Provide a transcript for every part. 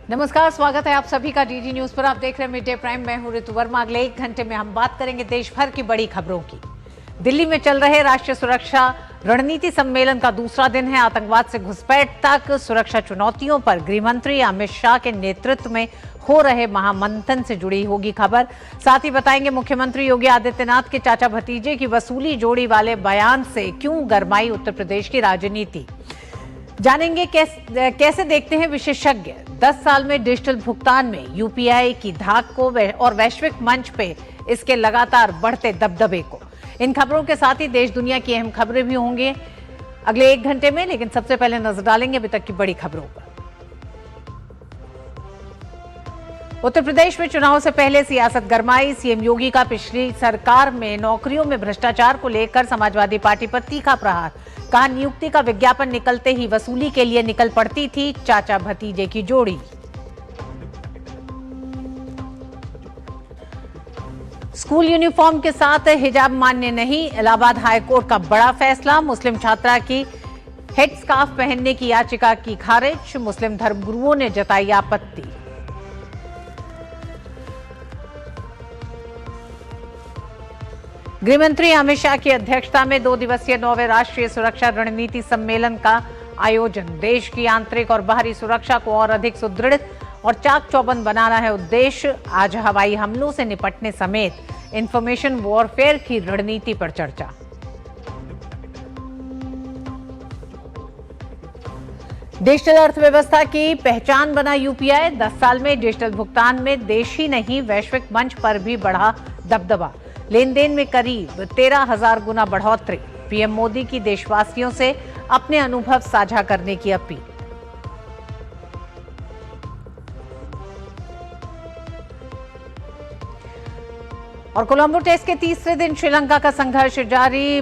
नमस्कार, स्वागत है आप सभी का डीडी न्यूज पर। आप देख रहे हैं मिड डे प्राइम। मैं हूं ऋतु वर्मा। अगले 1 घंटे में हम बात करेंगे देश भर की बड़ी खबरों की। दिल्ली में चल रहे राष्ट्रीय सुरक्षा रणनीति सम्मेलन का दूसरा दिन है। आतंकवाद से घुसपैठ तक सुरक्षा चुनौतियों पर गृह मंत्री अमित शाह के नेतृत्व में हो रहे महामंथन से जुड़ी होगी खबर। साथ ही बताएंगे मुख्यमंत्री योगी आदित्यनाथ के चाचा भतीजे की वसूली जोड़ी वाले बयान से क्यों गरमाई उत्तर प्रदेश की राजनीति। जानेंगे कैसे देखते हैं विशेषज्ञ 10 साल में डिजिटल भुगतान में यूपीआई की धाक को और वैश्विक मंच पे इसके लगातार बढ़ते दबदबे को। इन खबरों के साथ ही देश दुनिया की अहम खबरें भी होंगी अगले 1 घंटे में, लेकिन सबसे पहले नजर डालेंगे अभी तक की बड़ी खबरों पर। उत्तर प्रदेश में चुनाव से पहले सियासत गरमाई। सीएम योगी का पिछली सरकार में नौकरियों में भ्रष्टाचार को लेकर समाजवादी पार्टी पर तीखा प्रहार। कहा, नियुक्ति का विज्ञापन निकलते ही वसूली के लिए निकल पड़ती थी चाचा भतीजे की जोड़ी। स्कूल यूनिफॉर्म के साथ हिजाब मान्य नहीं, इलाहाबाद हाईकोर्ट का बड़ा फैसला। मुस्लिम छात्रा की हेड स्कार्फ पहनने की याचिका की खारिज। मुस्लिम धर्मगुरुओं ने जताई आपत्ति। गृहमंत्री अमित शाह की अध्यक्षता में 2 दिवसीय 9वें राष्ट्रीय सुरक्षा रणनीति सम्मेलन का आयोजन। देश की आंतरिक और बाहरी सुरक्षा को और अधिक सुदृढ़ और चाक चौबंद बनाना है उद्देश्य। आज हवाई हमलों से निपटने समेत इंफॉर्मेशन वॉरफेयर की रणनीति पर चर्चा। डिजिटल अर्थव्यवस्था की पहचान बना यूपीआई। 10 साल में डिजिटल भुगतान में देश ही नहीं वैश्विक मंच पर भी बढ़ा दबदबा। लेन देन में करीब 13,000 गुना बढ़ोतरी। पीएम मोदी की देशवासियों से अपने अनुभव साझा करने की अपील। और कोलंबो टेस्ट के तीसरे दिन श्रीलंका का संघर्ष जारी।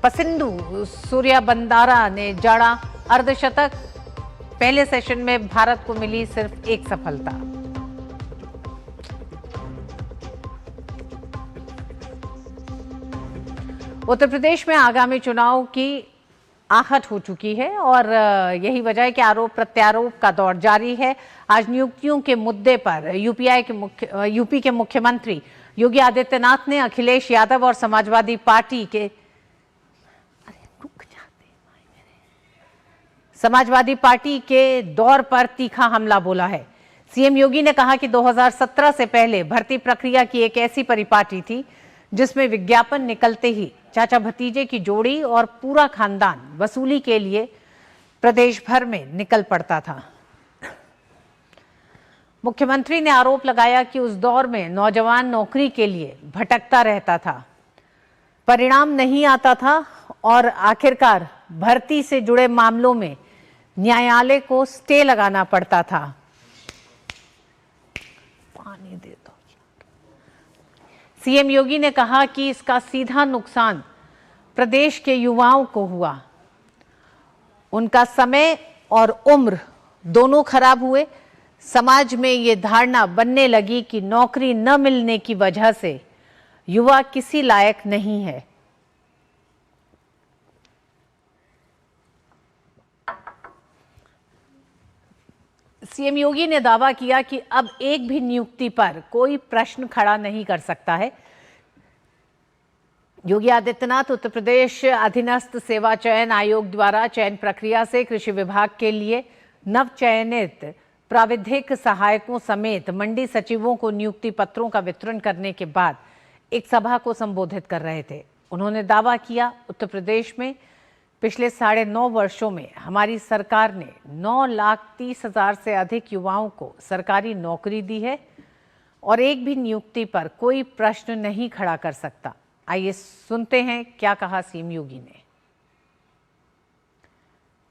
पसिंधु सूर्यबंदारा ने जड़ा अर्धशतक। पहले सेशन में भारत को मिली सिर्फ एक सफलता। उत्तर प्रदेश में आगामी चुनाव की आहट हो चुकी है और यही वजह है कि आरोप प्रत्यारोप का दौर जारी है। आज नियुक्तियों के मुद्दे पर यूपी के मुख्यमंत्री योगी आदित्यनाथ ने अखिलेश यादव और समाजवादी पार्टी के दौर पर तीखा हमला बोला है। सीएम योगी ने कहा कि 2017 से पहले भर्ती प्रक्रिया की एक ऐसी परिपाटी थी जिसमें विज्ञापन निकलते ही चाचा भतीजे की जोड़ी और पूरा खानदान वसूली के लिए प्रदेश भर में निकल पड़ता था। मुख्यमंत्री ने आरोप लगाया कि उस दौर में नौजवान नौकरी के लिए भटकता रहता था, परिणाम नहीं आता था और आखिरकार भर्ती से जुड़े मामलों में न्यायालय को स्टे लगाना पड़ता था। पानी दे दो। सीएम योगी ने कहा कि इसका सीधा नुकसान प्रदेश के युवाओं को हुआ। उनका समय और उम्र दोनों खराब हुए। समाज में ये धारणा बनने लगी कि नौकरी न मिलने की वजह से युवा किसी लायक नहीं है। सीएम योगी ने दावा किया कि अब एक भी नियुक्ति पर कोई प्रश्न खड़ा नहीं कर सकता है। योगी आदित्यनाथ उत्तर प्रदेश अधीनस्थ सेवा चयन आयोग द्वारा चयन प्रक्रिया से कृषि विभाग के लिए नव चयनित प्राविधिक सहायकों समेत मंडी सचिवों को नियुक्ति पत्रों का वितरण करने के बाद एक सभा को संबोधित कर रहे थे। उन्होंने दावा किया, उत्तर प्रदेश में पिछले 9.5 वर्षों में हमारी सरकार ने 9,30,000 से अधिक युवाओं को सरकारी नौकरी दी है और एक भी नियुक्ति पर कोई प्रश्न नहीं खड़ा कर सकता। आइए सुनते हैं क्या कहा सीएम योगी ने।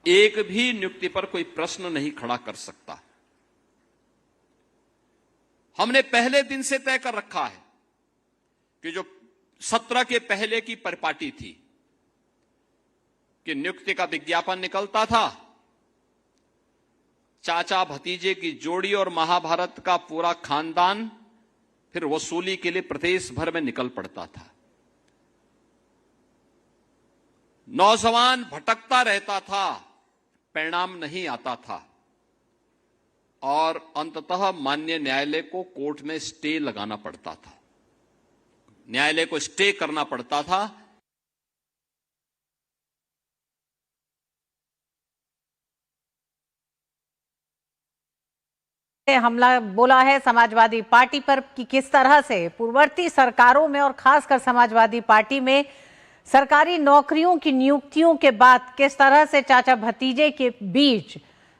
एक भी नियुक्ति पर कोई प्रश्न नहीं खड़ा कर सकता। हमने पहले दिन से तय कर रखा है कि जो 17 के पहले की परिपाटी थी कि नियुक्ति का विज्ञापन निकलता था, चाचा भतीजे की जोड़ी और महाभारत का पूरा खानदान फिर वसूली के लिए प्रदेश भर में निकल पड़ता था। नौजवान भटकता रहता था, परिणाम नहीं आता था। और अंततः माननीय न्यायालय को कोर्ट में स्टे लगाना पड़ता था, न्यायालय को स्टे करना पड़ता था। हमला बोला है समाजवादी पार्टी पर कि किस तरह से पूर्ववर्ती सरकारों में और खासकर समाजवादी पार्टी में सरकारी नौकरियों की नियुक्तियों के बाद किस तरह से चाचा भतीजे के बीच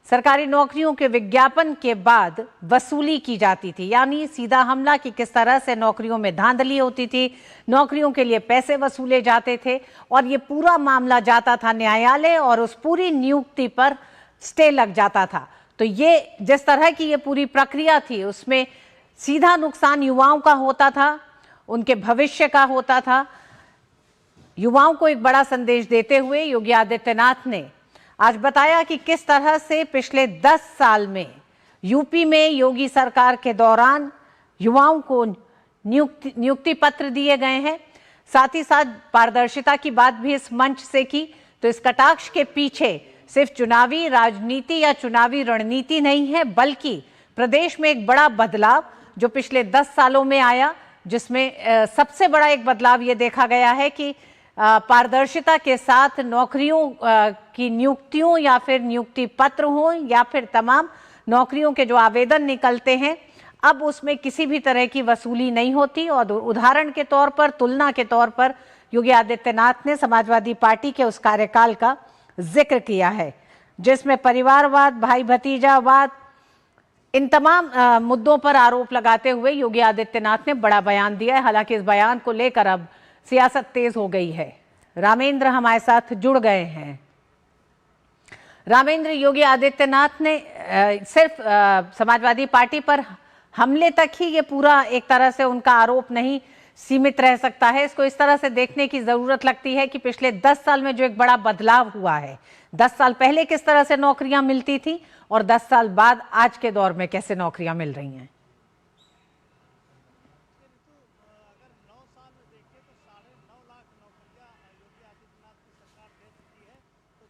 सरकारी नौकरियों के विज्ञापन के बाद वसूली की जाती थी, यानी सीधा हमला कि किस तरह से नौकरियों में धांधली होती थी, नौकरियों के लिए पैसे वसूले जाते थे और ये पूरा मामला जाता था न्यायालय और उस पूरी नियुक्ति पर स्टे लग जाता था। तो ये जिस तरह की ये पूरी प्रक्रिया थी उसमें सीधा नुकसान युवाओं का होता था, उनके भविष्य का होता था। युवाओं को एक बड़ा संदेश देते हुए योगी आदित्यनाथ ने आज बताया कि किस तरह से पिछले 10 साल में यूपी में योगी सरकार के दौरान युवाओं को नियुक्ति पत्र दिए गए हैं। साथ ही साथ पारदर्शिता की बात भी इस मंच से की। तो इस कटाक्ष के पीछे सिर्फ चुनावी राजनीति या चुनावी रणनीति नहीं है, बल्कि प्रदेश में एक बड़ा बदलाव जो पिछले 10 सालों में आया, जिसमें सबसे बड़ा एक बदलाव ये देखा गया है कि पारदर्शिता के साथ नौकरियों की नियुक्तियों या फिर नियुक्ति पत्र हो या फिर तमाम नौकरियों के जो आवेदन निकलते हैं, अब उसमें किसी भी तरह की वसूली नहीं होती। और उदाहरण के तौर पर, तुलना के तौर पर योगी आदित्यनाथ ने समाजवादी पार्टी के उस कार्यकाल का जिक्र किया है जिसमें परिवारवाद, भाई भतीजावाद, इन तमाम मुद्दों पर आरोप लगाते हुए योगी आदित्यनाथ ने बड़ा बयान दिया है। हालांकि इस बयान को लेकर अब सियासत तेज हो गई है। रामेंद्र हमारे साथ जुड़ गए हैं। रामेंद्र, योगी आदित्यनाथ ने सिर्फ समाजवादी पार्टी पर हमले तक ही ये पूरा एक तरह से उनका आरोप नहीं सीमित रह सकता है। इसको इस तरह से देखने की जरूरत लगती है कि पिछले 10 साल में जो एक बड़ा बदलाव हुआ है, 10 साल पहले किस तरह से नौकरियां मिलती थी और 10 साल बाद आज के दौर में कैसे नौकरियां मिल रही हैं।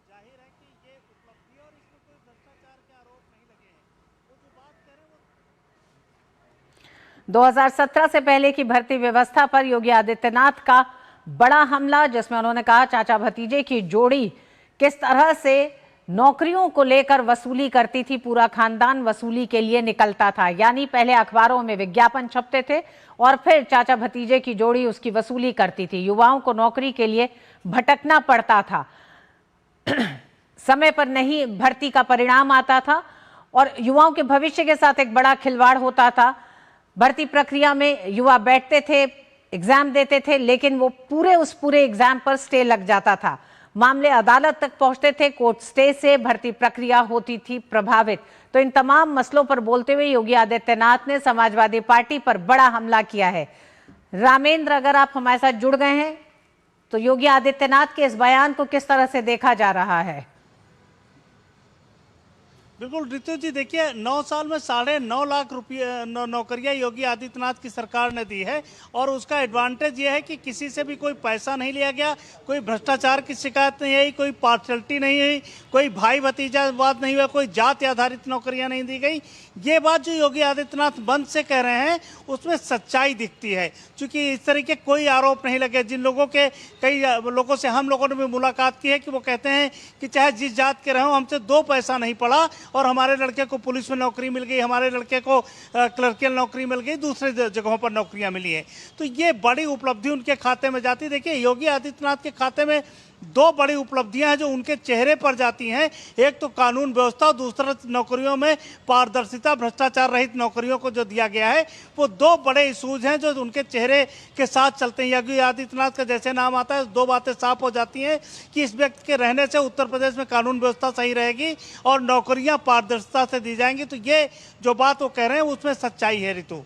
जाहिर है कि ये उपलब्धि और इसमें कोई भ्रष्टाचार के आरोप नहीं लगे हैं। वो जो बात कह रहे हैं वो 2017 से पहले की भर्ती व्यवस्था पर योगी आदित्यनाथ का बड़ा हमला, जिसमें उन्होंने कहा चाचा भतीजे की जोड़ी किस तरह से नौकरियों को लेकर वसूली करती थी, पूरा खानदान वसूली के लिए निकलता था। यानी पहले अखबारों में विज्ञापन छपते थे और फिर चाचा भतीजे की जोड़ी उसकी वसूली करती थी। युवाओं को नौकरी के लिए भटकना पड़ता था, समय पर नहीं भर्ती का परिणाम आता था और युवाओं के भविष्य के साथ एक बड़ा खिलवाड़ होता था। भर्ती प्रक्रिया में युवा बैठते थे, एग्जाम देते थे, लेकिन वो उस पूरे एग्जाम पर स्टे लग जाता था। मामले अदालत तक पहुंचते थे, कोर्ट स्टे से भर्ती प्रक्रिया होती थी प्रभावित। तो इन तमाम मसलों पर बोलते हुए योगी आदित्यनाथ ने समाजवादी पार्टी पर बड़ा हमला किया है। रामेंद्र, अगर आप हमारे साथ जुड़ गए हैं तो योगी आदित्यनाथ के इस बयान को किस तरह से देखा जा रहा है? बिल्कुल ऋतु जी, देखिए 9 साल में 9.5 लाख रुपये नौकरियां योगी आदित्यनाथ की सरकार ने दी है और उसका एडवांटेज ये है कि किसी से भी कोई पैसा नहीं लिया गया, कोई भ्रष्टाचार की शिकायत नहीं आई, कोई पार्शलिटी नहीं हुई, कोई भाई भतीजावाद नहीं हुआ, कोई जाति आधारित नौकरियां नहीं दी गई। ये बात जो योगी आदित्यनाथ मंच से कह रहे हैं उसमें सच्चाई दिखती है, क्योंकि इस तरह के कोई आरोप नहीं लगे। जिन लोगों के कई लोगों से हम लोगों ने भी मुलाकात की है कि वो कहते हैं कि चाहे जिस जात के रहो, हमसे 2 पैसा नहीं पड़ा और हमारे लड़के को पुलिस में नौकरी मिल गई, हमारे लड़के को क्लर्कियल नौकरी मिल गई, दूसरे जगहों पर नौकरियां मिली है। तो ये बड़ी उपलब्धि उनके खाते में जाती। देखिए योगी आदित्यनाथ के खाते में 2 बड़ी उपलब्धियां हैं जो उनके चेहरे पर जाती हैं। एक तो कानून व्यवस्था, दूसरा नौकरियों में पारदर्शिता, भ्रष्टाचार रहित नौकरियों को जो दिया गया है। वो 2 बड़े इशूज हैं जो उनके चेहरे के साथ चलते हैं। योगी आदित्यनाथ का जैसे नाम आता है 2 बातें साफ हो जाती हैं कि इस व्यक्ति के रहने से उत्तर प्रदेश में कानून व्यवस्था सही रहेगी और नौकरियां पारदर्शिता से दी जाएंगी। तो ये जो बात वो कह रहे हैं उसमें सच्चाई है। ऋतु,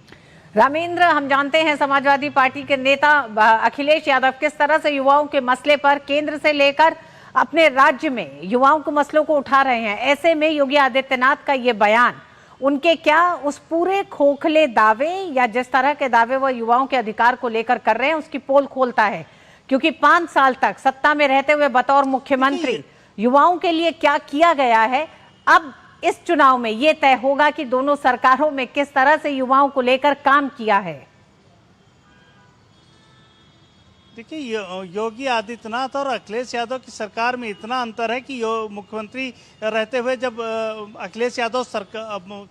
रामेंद्र, हम जानते हैं समाजवादी पार्टी के नेता अखिलेश यादव किस तरह से युवाओं के मसले पर केंद्र से लेकर अपने राज्य में युवाओं के मसलों को उठा रहे हैं। ऐसे में योगी आदित्यनाथ का ये बयान उनके क्या उस पूरे खोखले दावे या जिस तरह के दावे वो युवाओं के अधिकार को लेकर कर रहे हैं उसकी पोल खोलता है? क्योंकि 5 साल तक सत्ता में रहते हुए बतौर मुख्यमंत्री युवाओं के लिए क्या किया गया है, अब इस चुनाव में ये तय होगा कि दोनों सरकारों में किस तरह से युवाओं को लेकर काम किया है। देखिए, योगी आदित्यनाथ और अखिलेश यादव की सरकार में इतना अंतर है कि मुख्यमंत्री रहते हुए जब अखिलेश यादव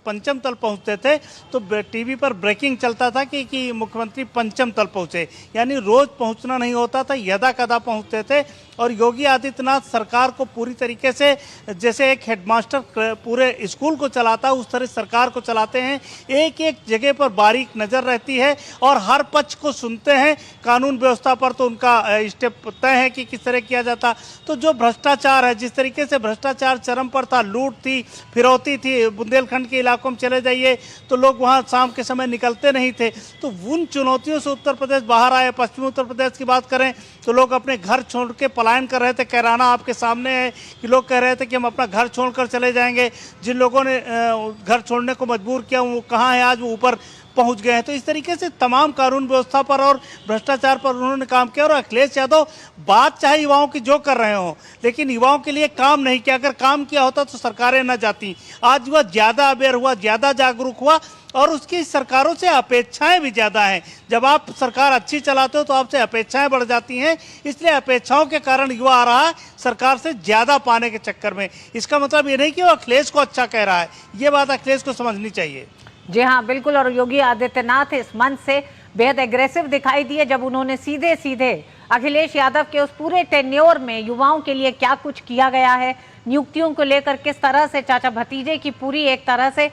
पंचम तल पहुंचते थे तो टीवी पर ब्रेकिंग चलता था कि मुख्यमंत्री पंचम तल पहुंचे, यानी रोज पहुंचना नहीं होता था, यदा कदा पहुंचते थे। और योगी आदित्यनाथ सरकार को पूरी तरीके से, जैसे एक हेडमास्टर पूरे स्कूल को चलाता है उस तरह सरकार को चलाते हैं। एक एक जगह पर बारीक नज़र रहती है और हर पक्ष को सुनते हैं। कानून व्यवस्था पर तो उनका स्टेप तय है कि किस तरह किया जाता। तो जो भ्रष्टाचार है, जिस तरीके से भ्रष्टाचार चरम पर था, लूट थी, फिरौती थी, बुंदेलखंड के इलाकों में चले जाइए तो लोग वहाँ शाम के समय निकलते नहीं थे। तो उन चुनौतियों से उत्तर प्रदेश बाहर आए। पश्चिमी उत्तर प्रदेश की बात करें तो लोग अपने घर छोड़ के पलायन कर रहे थे। कैराना आपके सामने है कि लोग कह रहे थे कि हम अपना घर छोड़कर चले जाएंगे। जिन लोगों ने घर छोड़ने को मजबूर किया वो कहाँ है आज, वो ऊपर पहुंच गए हैं। तो इस तरीके से तमाम कानून व्यवस्था पर और भ्रष्टाचार पर उन्होंने काम किया। और अखिलेश यादव बात चाहे युवाओं की जो कर रहे हो, लेकिन युवाओं के लिए काम नहीं किया। अगर काम किया होता तो सरकारें न जाती। आज वह ज़्यादा अवेयर हुआ, ज़्यादा जागरूक हुआ और उसकी सरकारों से अपेक्षाएं भी ज़्यादा हैं। जब आप सरकार अच्छी चलाते हो तो आपसे अपेक्षाएं बढ़ जाती हैं, इसलिए अपेक्षाओं के कारण युवा आ रहा है सरकार से ज़्यादा पाने के चक्कर में। इसका मतलब ये नहीं कि वो अखिलेश को अच्छा कह रहा है, ये बात अखिलेश को समझनी चाहिए। जी हाँ, बिल्कुल। और योगी आदित्यनाथ इस मंच से बेहद एग्रेसिव दिखाई दिए जब उन्होंने सीधे सीधे अखिलेश यादव के उस पूरे टेन्योर में युवाओं के लिए क्या कुछ किया गया है, नियुक्तियों को लेकर किस तरह से चाचा भतीजे की पूरी एक तरह से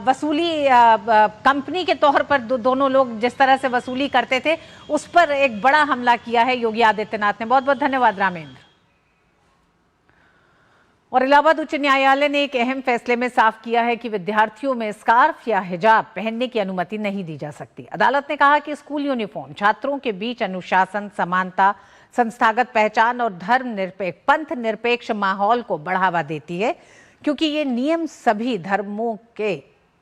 वसूली कंपनी के तौर पर दोनों लोग जिस तरह से वसूली करते थे, उस पर एक बड़ा हमला किया है योगी आदित्यनाथ ने। बहुत बहुत धन्यवाद रामेंद्र। और इलाहाबाद उच्च न्यायालय ने एक अहम फैसले में साफ किया है कि विद्यार्थियों में स्कार्फ या हिजाब पहनने की अनुमति नहीं दी जा सकती। अदालत ने कहा कि स्कूल यूनिफॉर्म छात्रों के बीच अनुशासन, समानता, संस्थागत पहचान और पंथ निरपेक्ष माहौल को बढ़ावा देती है, क्योंकि ये नियम सभी धर्मों के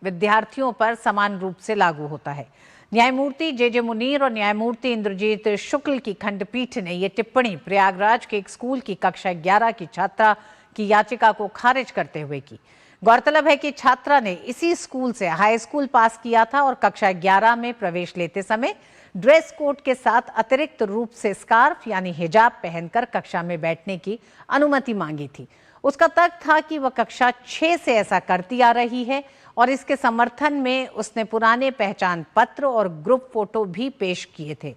विद्यार्थियों पर समान रूप से लागू होता है। न्यायमूर्ति जे मुनीर और न्यायमूर्ति इंद्रजीत शुक्ल की खंडपीठ ने यह टिप्पणी प्रयागराज के एक स्कूल की कक्षा 11 की छात्रा की याचिका को खारिज करते हुए की। गौरतलब है कि छात्रा ने इसी स्कूल से हाई स्कूल पास किया था और कक्षा 11 में प्रवेश लेते समय ड्रेस कोड के साथ अतिरिक्त रूप से स्कार्फ यानी हिजाब पहनकर कक्षा में बैठने की अनुमति मांगी थी। उसका तर्क था कि वह कक्षा 6 से ऐसा करती आ रही है और इसके समर्थन में उसने पुराने पहचान पत्र और ग्रुप फोटो भी पेश किए थे।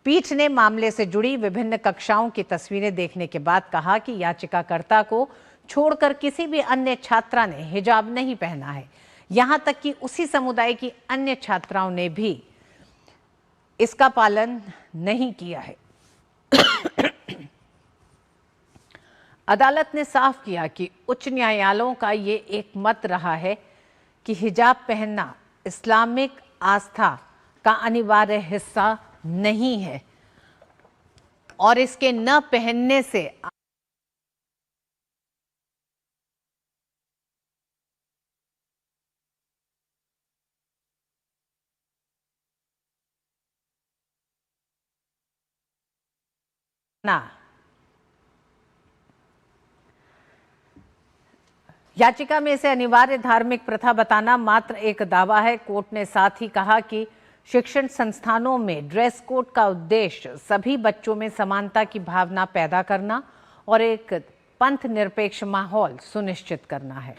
पीठ ने मामले से जुड़ी विभिन्न कक्षाओं की तस्वीरें देखने के बाद कहा कि याचिकाकर्ता को छोड़कर किसी भी अन्य छात्रा ने हिजाब नहीं पहना है। यहां तक कि उसी समुदाय की अन्य छात्राओं ने भी इसका पालन नहीं किया है। अदालत ने साफ किया कि उच्च न्यायालयों का ये एक मत रहा है कि हिजाब पहनना इस्लामिक आस्था का अनिवार्य हिस्सा नहीं है और इसके न पहनने से याचिका में इसे अनिवार्य धार्मिक प्रथा बताना मात्र एक दावा है। कोर्ट ने साथ ही कहा कि शिक्षण संस्थानों में ड्रेस कोड का उद्देश्य सभी बच्चों में समानता की भावना पैदा करना और एक पंथ निरपेक्ष माहौल सुनिश्चित करना है।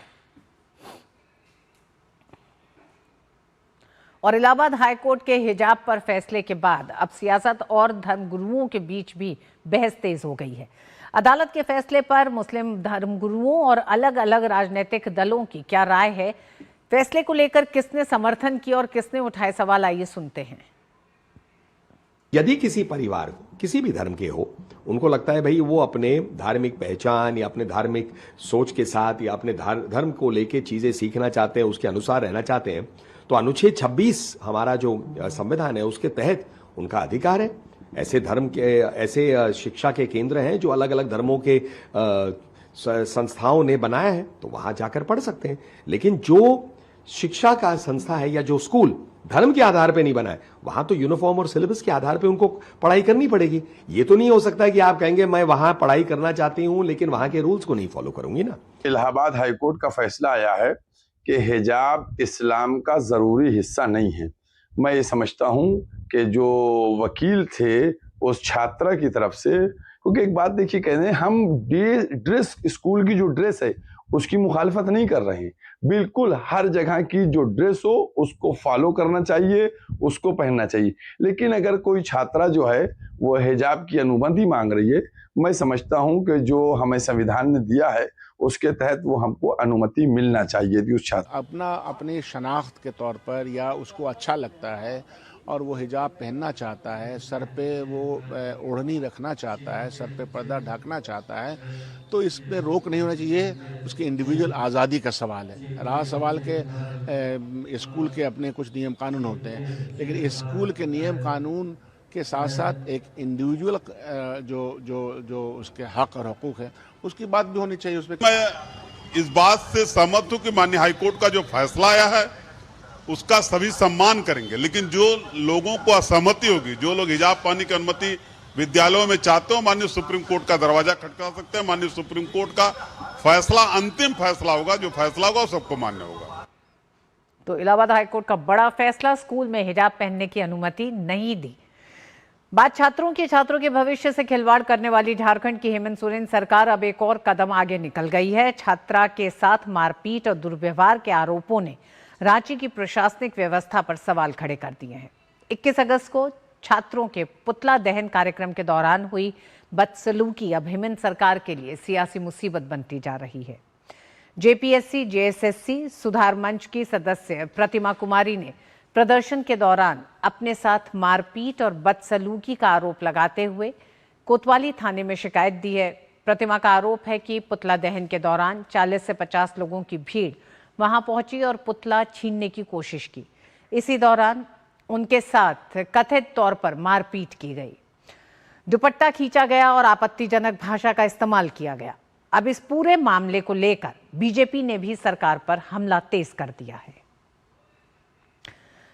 और इलाहाबाद हाईकोर्ट के हिजाब पर फैसले के बाद अब सियासत और धर्मगुरुओं के बीच भी बहस तेज हो गई है। अदालत के फैसले पर मुस्लिम धर्मगुरुओं और अलग अलग राजनीतिक दलों की क्या राय है, फैसले को लेकर किसने समर्थन किया और किसने उठाए सवाल, आइए सुनते हैं। यदि किसी परिवार को किसी भी धर्म के हो, उनको लगता है भाई वो अपने धार्मिक पहचान या अपने धार्मिक सोच के साथ या अपने धर्म को लेके चीजें सीखना चाहते हैं, उसके अनुसार रहना चाहते हैं, तो अनुच्छेद 26 हमारा जो संविधान है उसके तहत उनका अधिकार है। ऐसे धर्म के ऐसे शिक्षा के केंद्र हैं जो अलग अलग धर्मों के संस्थाओं ने बनाया है, तो वहां जाकर पढ़ सकते हैं। लेकिन जो शिक्षा का संस्था है या जो स्कूल धर्म के आधार पे नहीं बना है, वहां तो यूनिफॉर्म और सिलेबस के आधार पे उनको पढ़ाई करनी पड़ेगी। ये तो नहीं हो सकता है कि आप कहेंगे मैं वहां पढ़ाई करना चाहती हूं लेकिन वहां के रूल्स को नहीं फॉलो करूंगी ना। इलाहाबाद हाईकोर्ट का फैसला आया है कि हिजाब इस्लाम का जरूरी हिस्सा नहीं है। मैं ये समझता हूं कि जो वकील थे उस छात्रा की तरफ से, क्योंकि एक बात देखिए, कहते हैं हम ड्रेस, स्कूल की जो ड्रेस है उसकी मुखालफत नहीं कर रहे हैं, बिल्कुल हर जगह की जो ड्रेस हो उसको फॉलो करना चाहिए, उसको पहनना चाहिए। लेकिन अगर कोई छात्रा जो है वो हिजाब की अनुमति मांग रही है, मैं समझता हूं कि जो हमें संविधान ने दिया है उसके तहत वो हमको अनुमति मिलना चाहिए थी उस छात्र। अपनी शनाख्त के तौर पर या उसको अच्छा लगता है और वो हिजाब पहनना चाहता है, सर पे वो ओढ़नी रखना चाहता है, सर पे पर्दा ढकना चाहता है, तो इस पे रोक नहीं होना चाहिए। उसकी इंडिविजुअल आज़ादी का सवाल है। रहा सवाल के स्कूल के अपने कुछ नियम कानून होते हैं, लेकिन स्कूल के नियम कानून के साथ साथ एक इंडिविजुअल जो उसके हक और हकूक़ है उसकी बात भी होनी चाहिए। उसमें मैं इस बात से सहमत हूं कि माननीय हाईकोर्ट का जो फैसला आया है उसका सभी सम्मान करेंगे, लेकिन जो लोगों को असहमति होगी, जो लोग हिजाब पहनने की अनुमति विद्यालयों में चाहते हो, माननीय सुप्रीम कोर्ट का दरवाजा खटखटा सकते हैं। माननीय सुप्रीम कोर्ट का फैसला अंतिम फैसला होगा, जो फैसला होगा सबको मान्य होगा। तो इलाहाबाद हाईकोर्ट का बड़ा फैसला, स्कूल में हिजाब पहनने की अनुमति नहीं दी। बात छात्रों के भविष्य से खिलवाड़ करने वाली झारखंड की हेमंत सोरेन सरकार अब एक और कदम आगे निकल गई है। छात्रा के साथ मारपीट और दुर्व्यवहार के आरोपों ने रांची की प्रशासनिक व्यवस्था पर सवाल खड़े कर दिए हैं। 21 अगस्त को छात्रों के पुतला दहन कार्यक्रम के दौरान हुई बदसलूकी अब हेमंत सरकार के लिए सियासी मुसीबत बनती जा रही है। जेपीएससी जेएसएससी सुधार मंच की सदस्य प्रतिमा कुमारी ने प्रदर्शन के दौरान अपने साथ मारपीट और बदसलूकी का आरोप लगाते हुए कोतवाली थाने में शिकायत दी है। प्रतिमा का आरोप है कि पुतला दहन के दौरान 40 से 50 लोगों की भीड़ वहां पहुंची और पुतला छीनने की कोशिश की। इसी दौरान उनके साथ कथित तौर पर मारपीट की गई, दुपट्टा खींचा गया और आपत्तिजनक भाषा का इस्तेमाल किया गया। अब इस पूरे मामले को लेकर बीजेपी ने भी सरकार पर हमला तेज कर दिया है।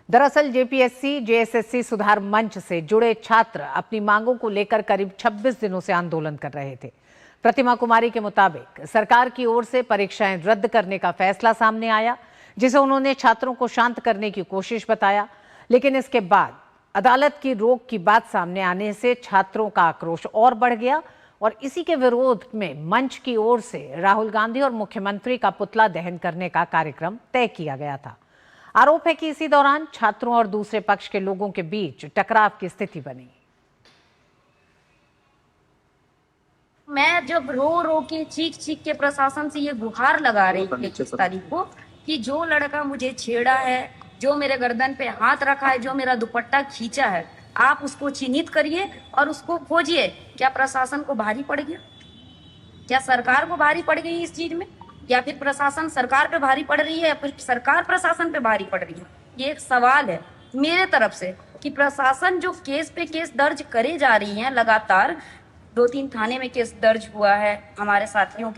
दरअसल जेपीएससी जेएसएससी सुधार मंच से जुड़े छात्र अपनी मांगों को लेकर करीब 26 दिनों से आंदोलन कर रहे थे। प्रतिमा कुमारी के मुताबिक सरकार की ओर से परीक्षाएं रद्द करने का फैसला सामने आया, जिसे उन्होंने छात्रों को शांत करने की कोशिश बताया, लेकिन इसके बाद अदालत की रोक की बात सामने आने से छात्रों का आक्रोश और बढ़ गया और इसी के विरोध में मंच की ओर से राहुल गांधी और मुख्यमंत्री का पुतला दहन करने का कार्यक्रम तय किया गया था। आरोप है कि इसी दौरान छात्रों और दूसरे पक्ष के लोगों के बीच टकराव की स्थिति बनी। मैं जब रो के चीख के प्रशासन से ये गुहार लगा रही थी 21 तारीख को कि जो लड़का मुझे छेड़ा है, जो मेरे गर्दन पे हाथ रखा है, जो मेरा दुपट्टा खींचा है, आप उसको चिन्हित करिए और उसको खोजिए। क्या प्रशासन को भारी पड़ गया? क्या सरकार को भारी पड़ गई इस चीज में, या फिर प्रशासन सरकार पे भारी पड़ रही है, या फिर सरकार प्रशासन पे भारी पड़ रही है? ये एक सवाल है मेरे तरफ से कि प्रशासन जो केस पे केस दर्ज करे जा रही है, लगातार 2-3 थाने में केस दर्ज हुआ है हमारे साथियों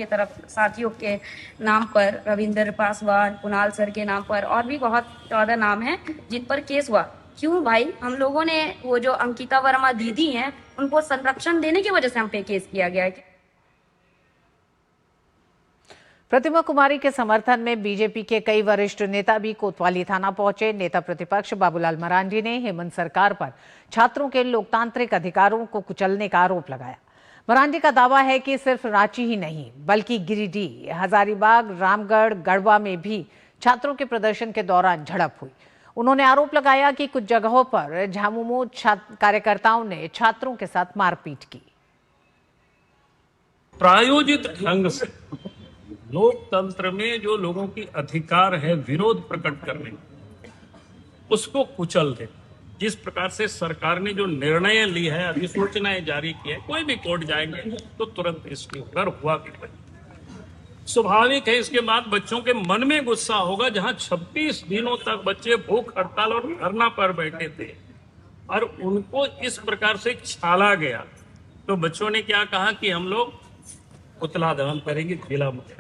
के नाम पर, रविंद्र पासवान, कुणाल सर के नाम पर, और भी बहुत ज्यादा नाम है जिन पर केस हुआ। क्यों भाई? हम लोगों ने वो जो अंकिता वर्मा दीदी हैं उनको संरक्षण देने की वजह से हम पे केस किया गया है। प्रतिमा कुमारी के समर्थन में बीजेपी के कई वरिष्ठ नेता भी कोतवाली थाना पहुंचे। नेता प्रतिपक्ष बाबूलाल मरांडी ने हेमंत सरकार पर छात्रों के लोकतांत्रिक अधिकारों को कुचलने का आरोप लगाया। मरांडी का दावा है कि सिर्फ रांची ही नहीं बल्कि गिरिडीह, हजारीबाग, रामगढ़, गढ़वा में भी छात्रों के प्रदर्शन के दौरान झड़प हुई। उन्होंने आरोप लगाया कि कुछ जगहों पर झामुमो कार्यकर्ताओं ने छात्रों के साथ मारपीट की। प्रायोजित ढंग से लोकतंत्र में जो लोगों की अधिकार है विरोध प्रकट करने, उसको कुचल दे। जिस प्रकार से सरकार ने जो निर्णय ली है, अधिसूचनाएं जारी की है, कोई भी कोर्ट जाएंगे तो तुरंत इसकी डर हुआ भी स्वाभाविक है। इसके बाद बच्चों के मन में गुस्सा होगा। जहां 26 दिनों तक बच्चे भूख हड़ताल और धरना पर बैठे थे और उनको इस प्रकार से छाला गया, तो बच्चों ने क्या कहा कि हम लोग पुतला दहन करेंगे जिला मुख्यालय।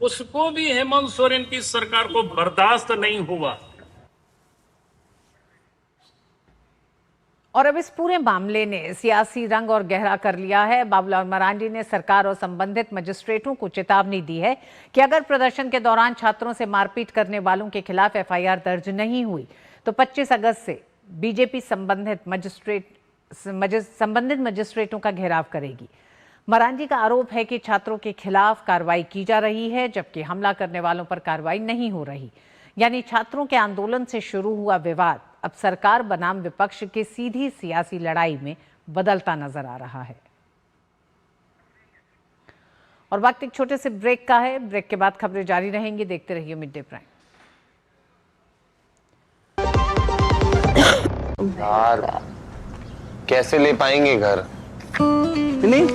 उसको भी हेमंत सोरेन की सरकार को बर्दाश्त नहीं हुआ। और अब इस पूरे मामले ने सियासी रंग और गहरा कर लिया है। बाबूलाल मरांडी ने सरकार और संबंधित मजिस्ट्रेटों को चेतावनी दी है कि अगर प्रदर्शन के दौरान छात्रों से मारपीट करने वालों के खिलाफ एफआईआर दर्ज नहीं हुई तो 25 अगस्त से बीजेपी संबंधित मजिस्ट्रेटों का घेराव करेगी। मरांडी का आरोप है कि छात्रों के खिलाफ कार्रवाई की जा रही है जबकि हमला करने वालों पर कार्रवाई नहीं हो रही। यानी छात्रों के आंदोलन से शुरू हुआ विवाद अब सरकार बनाम विपक्ष की सीधी सियासी लड़ाई में बदलता नजर आ रहा है। और वक्त एक छोटे से ब्रेक का है। ब्रेक के बाद खबरें जारी रहेंगी। देखते रहिए मिड डे प्राइम। यार कैसे ले पाएंगे घर? नहीं,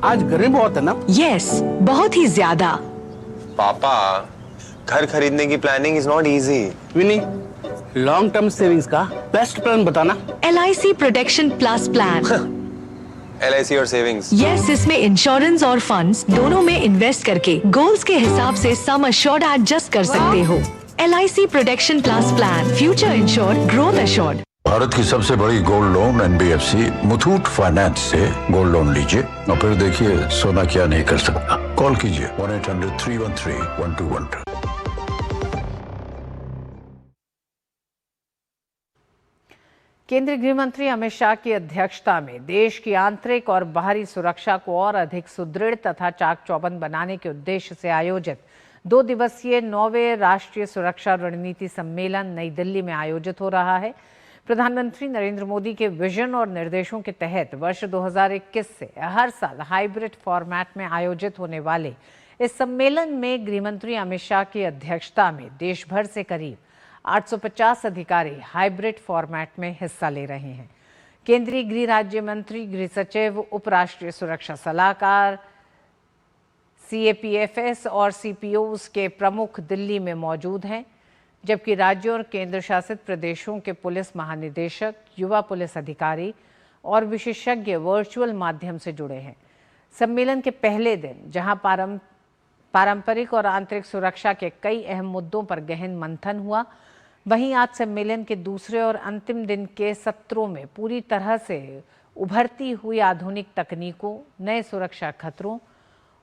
आज गर्मी बहुत है ना? यस, बहुत ही ज्यादा। पापा, घर खरीदने की प्लानिंग इज नॉट इजी। विनी, लॉन्ग टर्म सेविंग्स का बेस्ट प्लान बताना। LIC protection plus plan. LIC और सेविंग्स? यस, इसमें इंश्योरेंस और फंड्स दोनों में इन्वेस्ट करके गोल्स के हिसाब से सम अश्योर्ड एडजस्ट कर सकते हो। LIC protection plus plan, future insured, growth assured. Bharat की सबसे बड़ी gold loan NBFC Muthoot finance से गोल्ड लोन लीजिए और फिर देखिए सोना क्या नहीं कर सकता। कॉल कीजिए 1-800-313-1212। केंद्रीय गृह मंत्री अमित शाह की अध्यक्षता में देश की आंतरिक और बाहरी सुरक्षा को और अधिक सुदृढ़ तथा चाक चौबंद बनाने के उद्देश्य से आयोजित 2 दिवसीय 9वें राष्ट्रीय सुरक्षा रणनीति सम्मेलन नई दिल्ली में आयोजित हो रहा है। प्रधानमंत्री नरेंद्र मोदी के विजन और निर्देशों के तहत वर्ष 2021 से हर साल हाइब्रिड फॉर्मेट में आयोजित होने वाले इस सम्मेलन में गृहमंत्री अमित शाह की अध्यक्षता में देश भर से करीब 850 अधिकारी हाइब्रिड फॉर्मेट में हिस्सा ले रहे हैं। केंद्रीय गृह राज्य मंत्री, गृह सचिव, उपराष्ट्रीय सुरक्षा सलाहकार, CAPFS और CPOs के प्रमुख दिल्ली में मौजूद हैं, जबकि राज्यों और केंद्र शासित प्रदेशों के पुलिस महानिदेशक, युवा पुलिस अधिकारी और विशेषज्ञ वर्चुअल माध्यम से जुड़े हैं। सम्मेलन के पहले दिन जहां पारंपरिक और आंतरिक सुरक्षा के कई अहम मुद्दों पर गहन मंथन हुआ, वहीं आज सम्मेलन के दूसरे और अंतिम दिन के सत्रों में पूरी तरह से उभरती हुई आधुनिक तकनीकों, नए सुरक्षा खतरों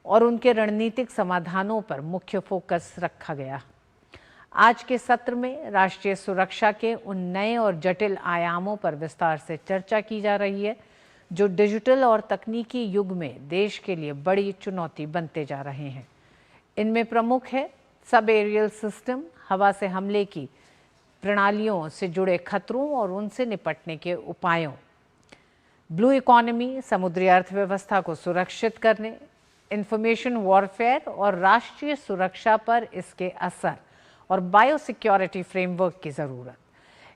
और उनके रणनीतिक समाधानों पर मुख्य फोकस रखा गया। आज के सत्र में राष्ट्रीय सुरक्षा के उन नए और जटिल आयामों पर विस्तार से चर्चा की जा रही है जो डिजिटल और तकनीकी युग में देश के लिए बड़ी चुनौती बनते जा रहे हैं। इनमें प्रमुख है सब एरियल सिस्टम, हवा से हमले की प्रणालियों से जुड़े खतरों और उनसे निपटने के उपायों, ब्लू इकोनॉमी, समुद्री अर्थव्यवस्था को सुरक्षित करने, इंफॉर्मेशन वॉरफेयर और राष्ट्रीय सुरक्षा पर इसके असर और बायोसिक्योरिटी फ्रेमवर्क की ज़रूरत।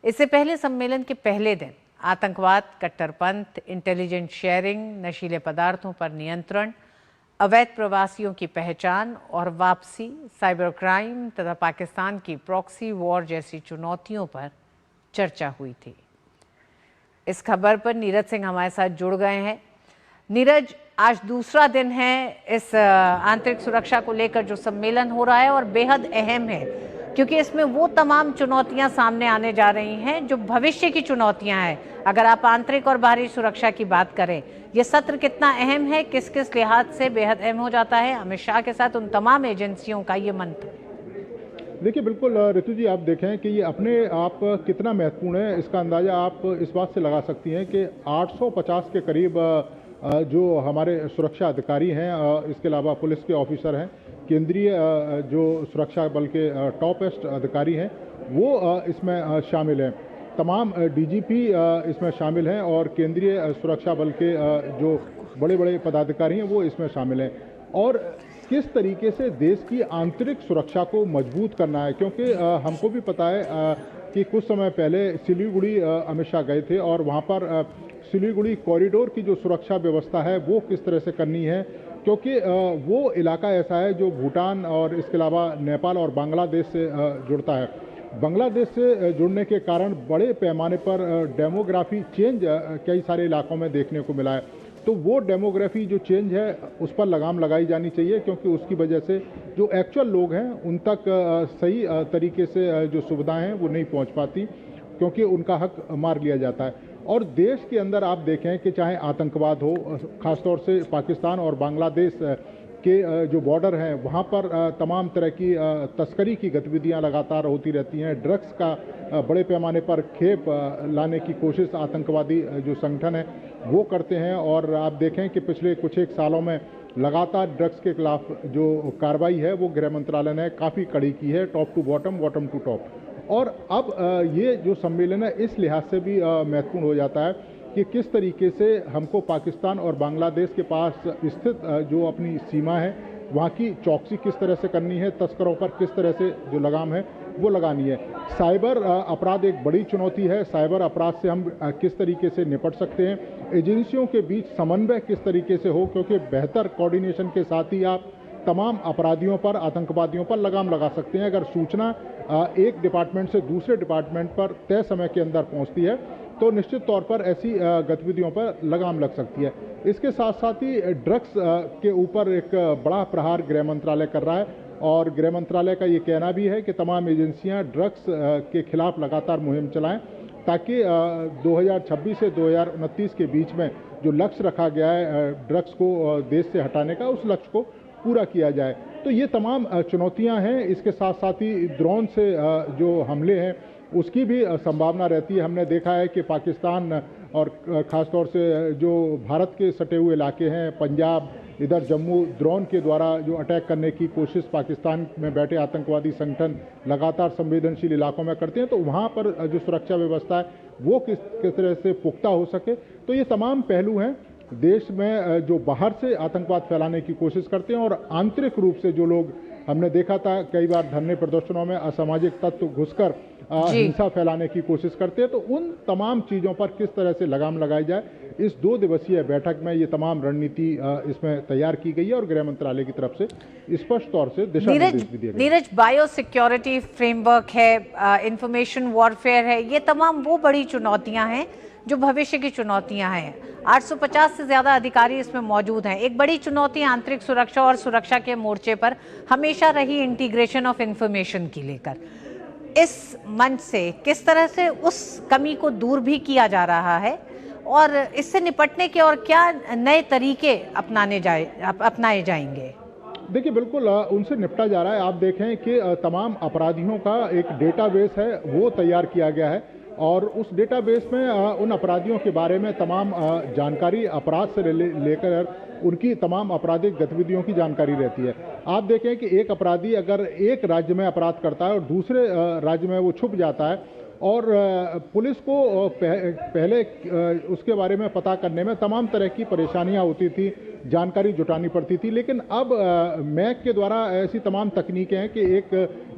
इससे पहले सम्मेलन के पहले दिन आतंकवाद, कट्टरपंथ, इंटेलिजेंस शेयरिंग, नशीले पदार्थों पर नियंत्रण, अवैध प्रवासियों की पहचान और वापसी, साइबर क्राइम तथा पाकिस्तान की प्रॉक्सी वॉर जैसी चुनौतियों पर चर्चा हुई थी। इस खबर पर नीरज सिंह हमारे साथ जुड़ गए हैं। नीरज, आज दूसरा दिन है इस आंतरिक सुरक्षा को लेकर जो सम्मेलन हो रहा है और बेहद अहम है क्योंकि इसमें वो तमाम चुनौतियां सामने आने जा रही हैं जो भविष्य की चुनौतियां हैं। अगर आप आंतरिक और बाहरी सुरक्षा की बात करें, ये सत्र कितना अहम है, किस किस लिहाज से बेहद अहम हो जाता है अमित शाह के साथ उन तमाम एजेंसियों का ये मंत्र? देखिए, बिल्कुल ऋतु जी, आप देखें कि ये अपने आप कितना महत्वपूर्ण है, इसका अंदाज़ा आप इस बात से लगा सकती हैं कि 850 के करीब जो हमारे सुरक्षा अधिकारी हैं, इसके अलावा पुलिस के ऑफिसर हैं, केंद्रीय जो सुरक्षा बल के टॉपेस्ट अधिकारी हैं, वो इसमें शामिल हैं। तमाम DGP इसमें शामिल हैं और केंद्रीय सुरक्षा बल के जो बड़े बड़े पदाधिकारी हैं वो इसमें शामिल हैं। और किस तरीके से देश की आंतरिक सुरक्षा को मजबूत करना है, क्योंकि हमको भी पता है कि कुछ समय पहले सिलीगुड़ी अमित शाह गए थे और वहाँ पर सिलीगुड़ी कॉरिडोर की जो सुरक्षा व्यवस्था है वो किस तरह से करनी है, क्योंकि वो इलाका ऐसा है जो भूटान और इसके अलावा नेपाल और बांग्लादेश से जुड़ता है। बांग्लादेश से जुड़ने के कारण बड़े पैमाने पर डेमोग्राफी चेंज कई सारे इलाकों में देखने को मिला है। तो वो डेमोग्राफी जो चेंज है उस पर लगाम लगाई जानी चाहिए, क्योंकि उसकी वजह से जो एक्चुअल लोग हैं उन तक सही तरीके से जो सुविधाएं हैं वो नहीं पहुंच पाती, क्योंकि उनका हक मार लिया जाता है। और देश के अंदर आप देखें कि चाहे आतंकवाद हो, ख़ासतौर से पाकिस्तान और बांग्लादेश के जो बॉर्डर हैं वहाँ पर तमाम तरह की तस्करी की गतिविधियाँ लगातार होती रहती हैं। ड्रग्स का बड़े पैमाने पर खेप लाने की कोशिश आतंकवादी जो संगठन है वो करते हैं। और आप देखें कि पिछले कुछ एक सालों में लगातार ड्रग्स के खिलाफ जो कार्रवाई है वो गृह मंत्रालय ने काफ़ी कड़ी की है, top to bottom, bottom to top. और अब ये जो सम्मेलन है इस लिहाज से भी महत्वपूर्ण हो जाता है कि किस तरीके से हमको पाकिस्तान और बांग्लादेश के पास स्थित जो अपनी सीमा है वहाँ की चौकसी किस तरह से करनी है, तस्करों पर किस तरह से जो लगाम है वो लगानी है। साइबर अपराध एक बड़ी चुनौती है। साइबर अपराध से हम किस तरीके से निपट सकते हैं, एजेंसियों के बीच समन्वय किस तरीके से हो, क्योंकि बेहतर कोऑर्डिनेशन के साथ ही आप तमाम अपराधियों पर, आतंकवादियों पर लगाम लगा सकते हैं। अगर सूचना एक डिपार्टमेंट से दूसरे डिपार्टमेंट पर तय समय के अंदर पहुंचती है तो निश्चित तौर पर ऐसी गतिविधियों पर लगाम लग सकती है। इसके साथ साथ ही ड्रग्स के ऊपर एक बड़ा प्रहार गृह मंत्रालय कर रहा है और गृह मंत्रालय का ये कहना भी है कि तमाम एजेंसियां ड्रग्स के खिलाफ लगातार मुहिम चलाएं ताकि 2026 से 2029 के बीच में जो लक्ष्य रखा गया है ड्रग्स को देश से हटाने का, उस लक्ष्य को पूरा किया जाए। तो ये तमाम चुनौतियां हैं। इसके साथ साथ ही ड्रोन से जो हमले हैं उसकी भी संभावना रहती है। हमने देखा है कि पाकिस्तान और ख़ासतौर से जो भारत के सटे हुए इलाके हैं, पंजाब, इधर जम्मू, ड्रोन के द्वारा जो अटैक करने की कोशिश पाकिस्तान में बैठे आतंकवादी संगठन लगातार संवेदनशील इलाकों में करते हैं। तो वहाँ पर जो सुरक्षा व्यवस्था है वो किस तरह से पुख्ता हो सके। तो ये तमाम पहलू हैं। देश में जो बाहर से आतंकवाद फैलाने की कोशिश करते हैं और आंतरिक रूप से जो लोग, हमने देखा था कई बार धरने प्रदर्शनों में असामाजिक तत्व घुसकर हिंसा फैलाने की कोशिश करते हैं। तो उन तमाम चीज़ों पर किस तरह से लगाम लगाई जाए, इस 2 दिवसीय बैठक में ये तमाम रणनीति इसमें तैयार की गई है और गृह मंत्रालय की तरफ से स्पष्ट तौर से दिशा निर्देश भी दिए गए। नीरज, बायो सिक्योरिटी फ्रेमवर्क है, इंफॉर्मेशन वॉरफेयर है, ये तमाम वो बड़ी चुनौतियां हैं जो भविष्य की चुनौतियां हैं। 850 से ज्यादा अधिकारी इसमें मौजूद हैं। एक बड़ी चुनौती आंतरिक सुरक्षा और सुरक्षा के मोर्चे पर हमेशा रही इंटीग्रेशन ऑफ इंफॉर्मेशन की लेकर। इस मंच से किस तरह से उस कमी को दूर भी किया जा रहा है और इससे निपटने के और क्या नए तरीके अपनाए जाएंगे? देखिए, बिल्कुल उनसे निपटा जा रहा है। आप देखें कि तमाम अपराधियों का एक डेटाबेस है वो तैयार किया गया है और उस डेटाबेस में उन अपराधियों के बारे में तमाम जानकारी, अपराध से लेकर उनकी तमाम आपराधिक गतिविधियों की जानकारी रहती है। आप देखें कि एक अपराधी अगर एक राज्य में अपराध करता है और दूसरे राज्य में वो छुप जाता है और पुलिस को पहले उसके बारे में पता करने में तमाम तरह की परेशानियां होती थी, जानकारी जुटानी पड़ती थी। लेकिन अब मैक के द्वारा ऐसी तमाम तकनीकें हैं कि एक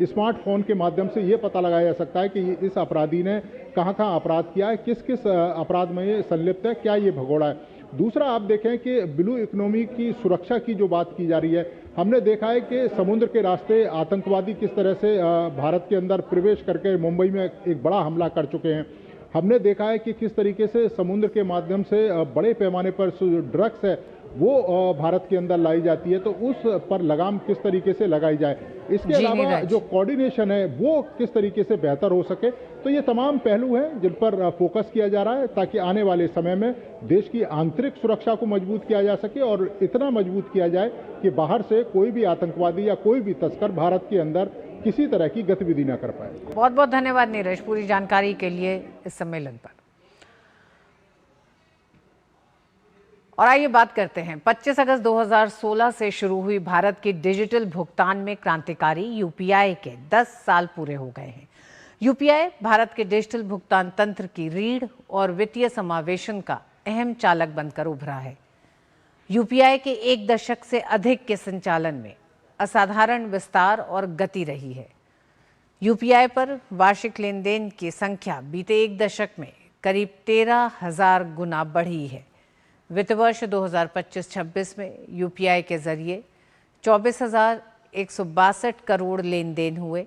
स्मार्टफोन के माध्यम से ये पता लगाया जा सकता है कि इस अपराधी ने कहाँ अपराध किया है, किस किस अपराध में ये संलिप्त है, क्या ये भगोड़ा है। दूसरा, आप देखें कि ब्लू इकोनॉमी की सुरक्षा की जो बात की जा रही है, हमने देखा है कि समुद्र के रास्ते आतंकवादी किस तरह से भारत के अंदर प्रवेश करके मुंबई में एक बड़ा हमला कर चुके हैं। हमने देखा है कि किस तरीके से समुद्र के माध्यम से बड़े पैमाने पर ड्रग्स है वो भारत के अंदर लाई जाती है। तो उस पर लगाम किस तरीके से लगाई जाए, इसके अलावा जो कोऑर्डिनेशन है वो किस तरीके से बेहतर हो सके। तो ये तमाम पहलू हैं जिन पर फोकस किया जा रहा है ताकि आने वाले समय में देश की आंतरिक सुरक्षा को मजबूत किया जा सके और इतना मजबूत किया जाए कि बाहर से कोई भी आतंकवादी या कोई भी तस्कर भारत के अंदर किसी तरह की गतिविधि न कर पाए। बहुत बहुत धन्यवाद नीरज पूरी जानकारी के लिए इस सम्मेलन पर। और आइए बात करते हैं 25 अगस्त 2016 से शुरू हुई भारत की डिजिटल भुगतान में क्रांतिकारी यूपीआई के 10 साल पूरे हो गए हैं। यूपीआई भारत के डिजिटल भुगतान तंत्र की रीढ़ और वित्तीय समावेशन का अहम चालक बनकर उभरा है। यूपीआई के 1 दशक से अधिक के संचालन में असाधारण विस्तार और गति रही है। यूपीआई पर वार्षिक लेन देन की संख्या बीते 1 दशक में करीब 13,000 गुना बढ़ी है। वित्त वर्ष 2025-26 में यूपीआई के जरिए 24,162 करोड़ लेन देन हुए,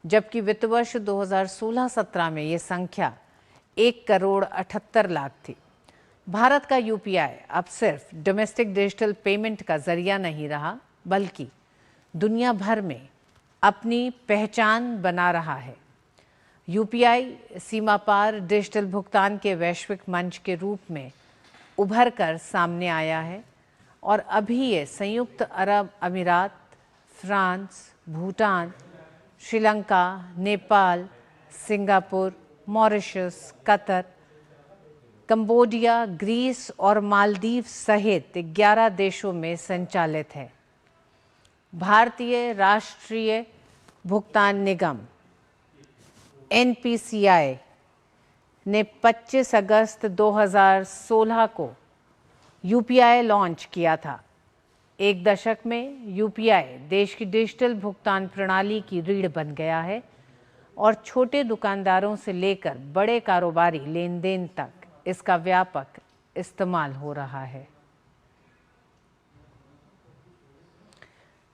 जबकि वित्त वर्ष 2016-17 में ये संख्या 1,78,00,000 थी। भारत का यूपीआई अब सिर्फ डोमेस्टिक डिजिटल पेमेंट का जरिया नहीं रहा, बल्कि दुनिया भर में अपनी पहचान बना रहा है। यूपीआई सीमा पार डिजिटल भुगतान के वैश्विक मंच के रूप में उभर कर सामने आया है और अभी ये संयुक्त अरब अमीरात, France, Bhutan, Sri Lanka, Nepal, Singapore, Mauritius, Qatar, Cambodia, Greece और मालदीव सहित 11 देशों में संचालित है। भारतीय राष्ट्रीय भुगतान निगम NPCI ने 25 अगस्त 2016 को यूपीआई लॉन्च किया था। एक दशक में यूपीआई देश की डिजिटल भुगतान प्रणाली की रीढ़ बन गया है और छोटे दुकानदारों से लेकर बड़े कारोबारी लेन देन तक इसका व्यापक इस्तेमाल हो रहा है।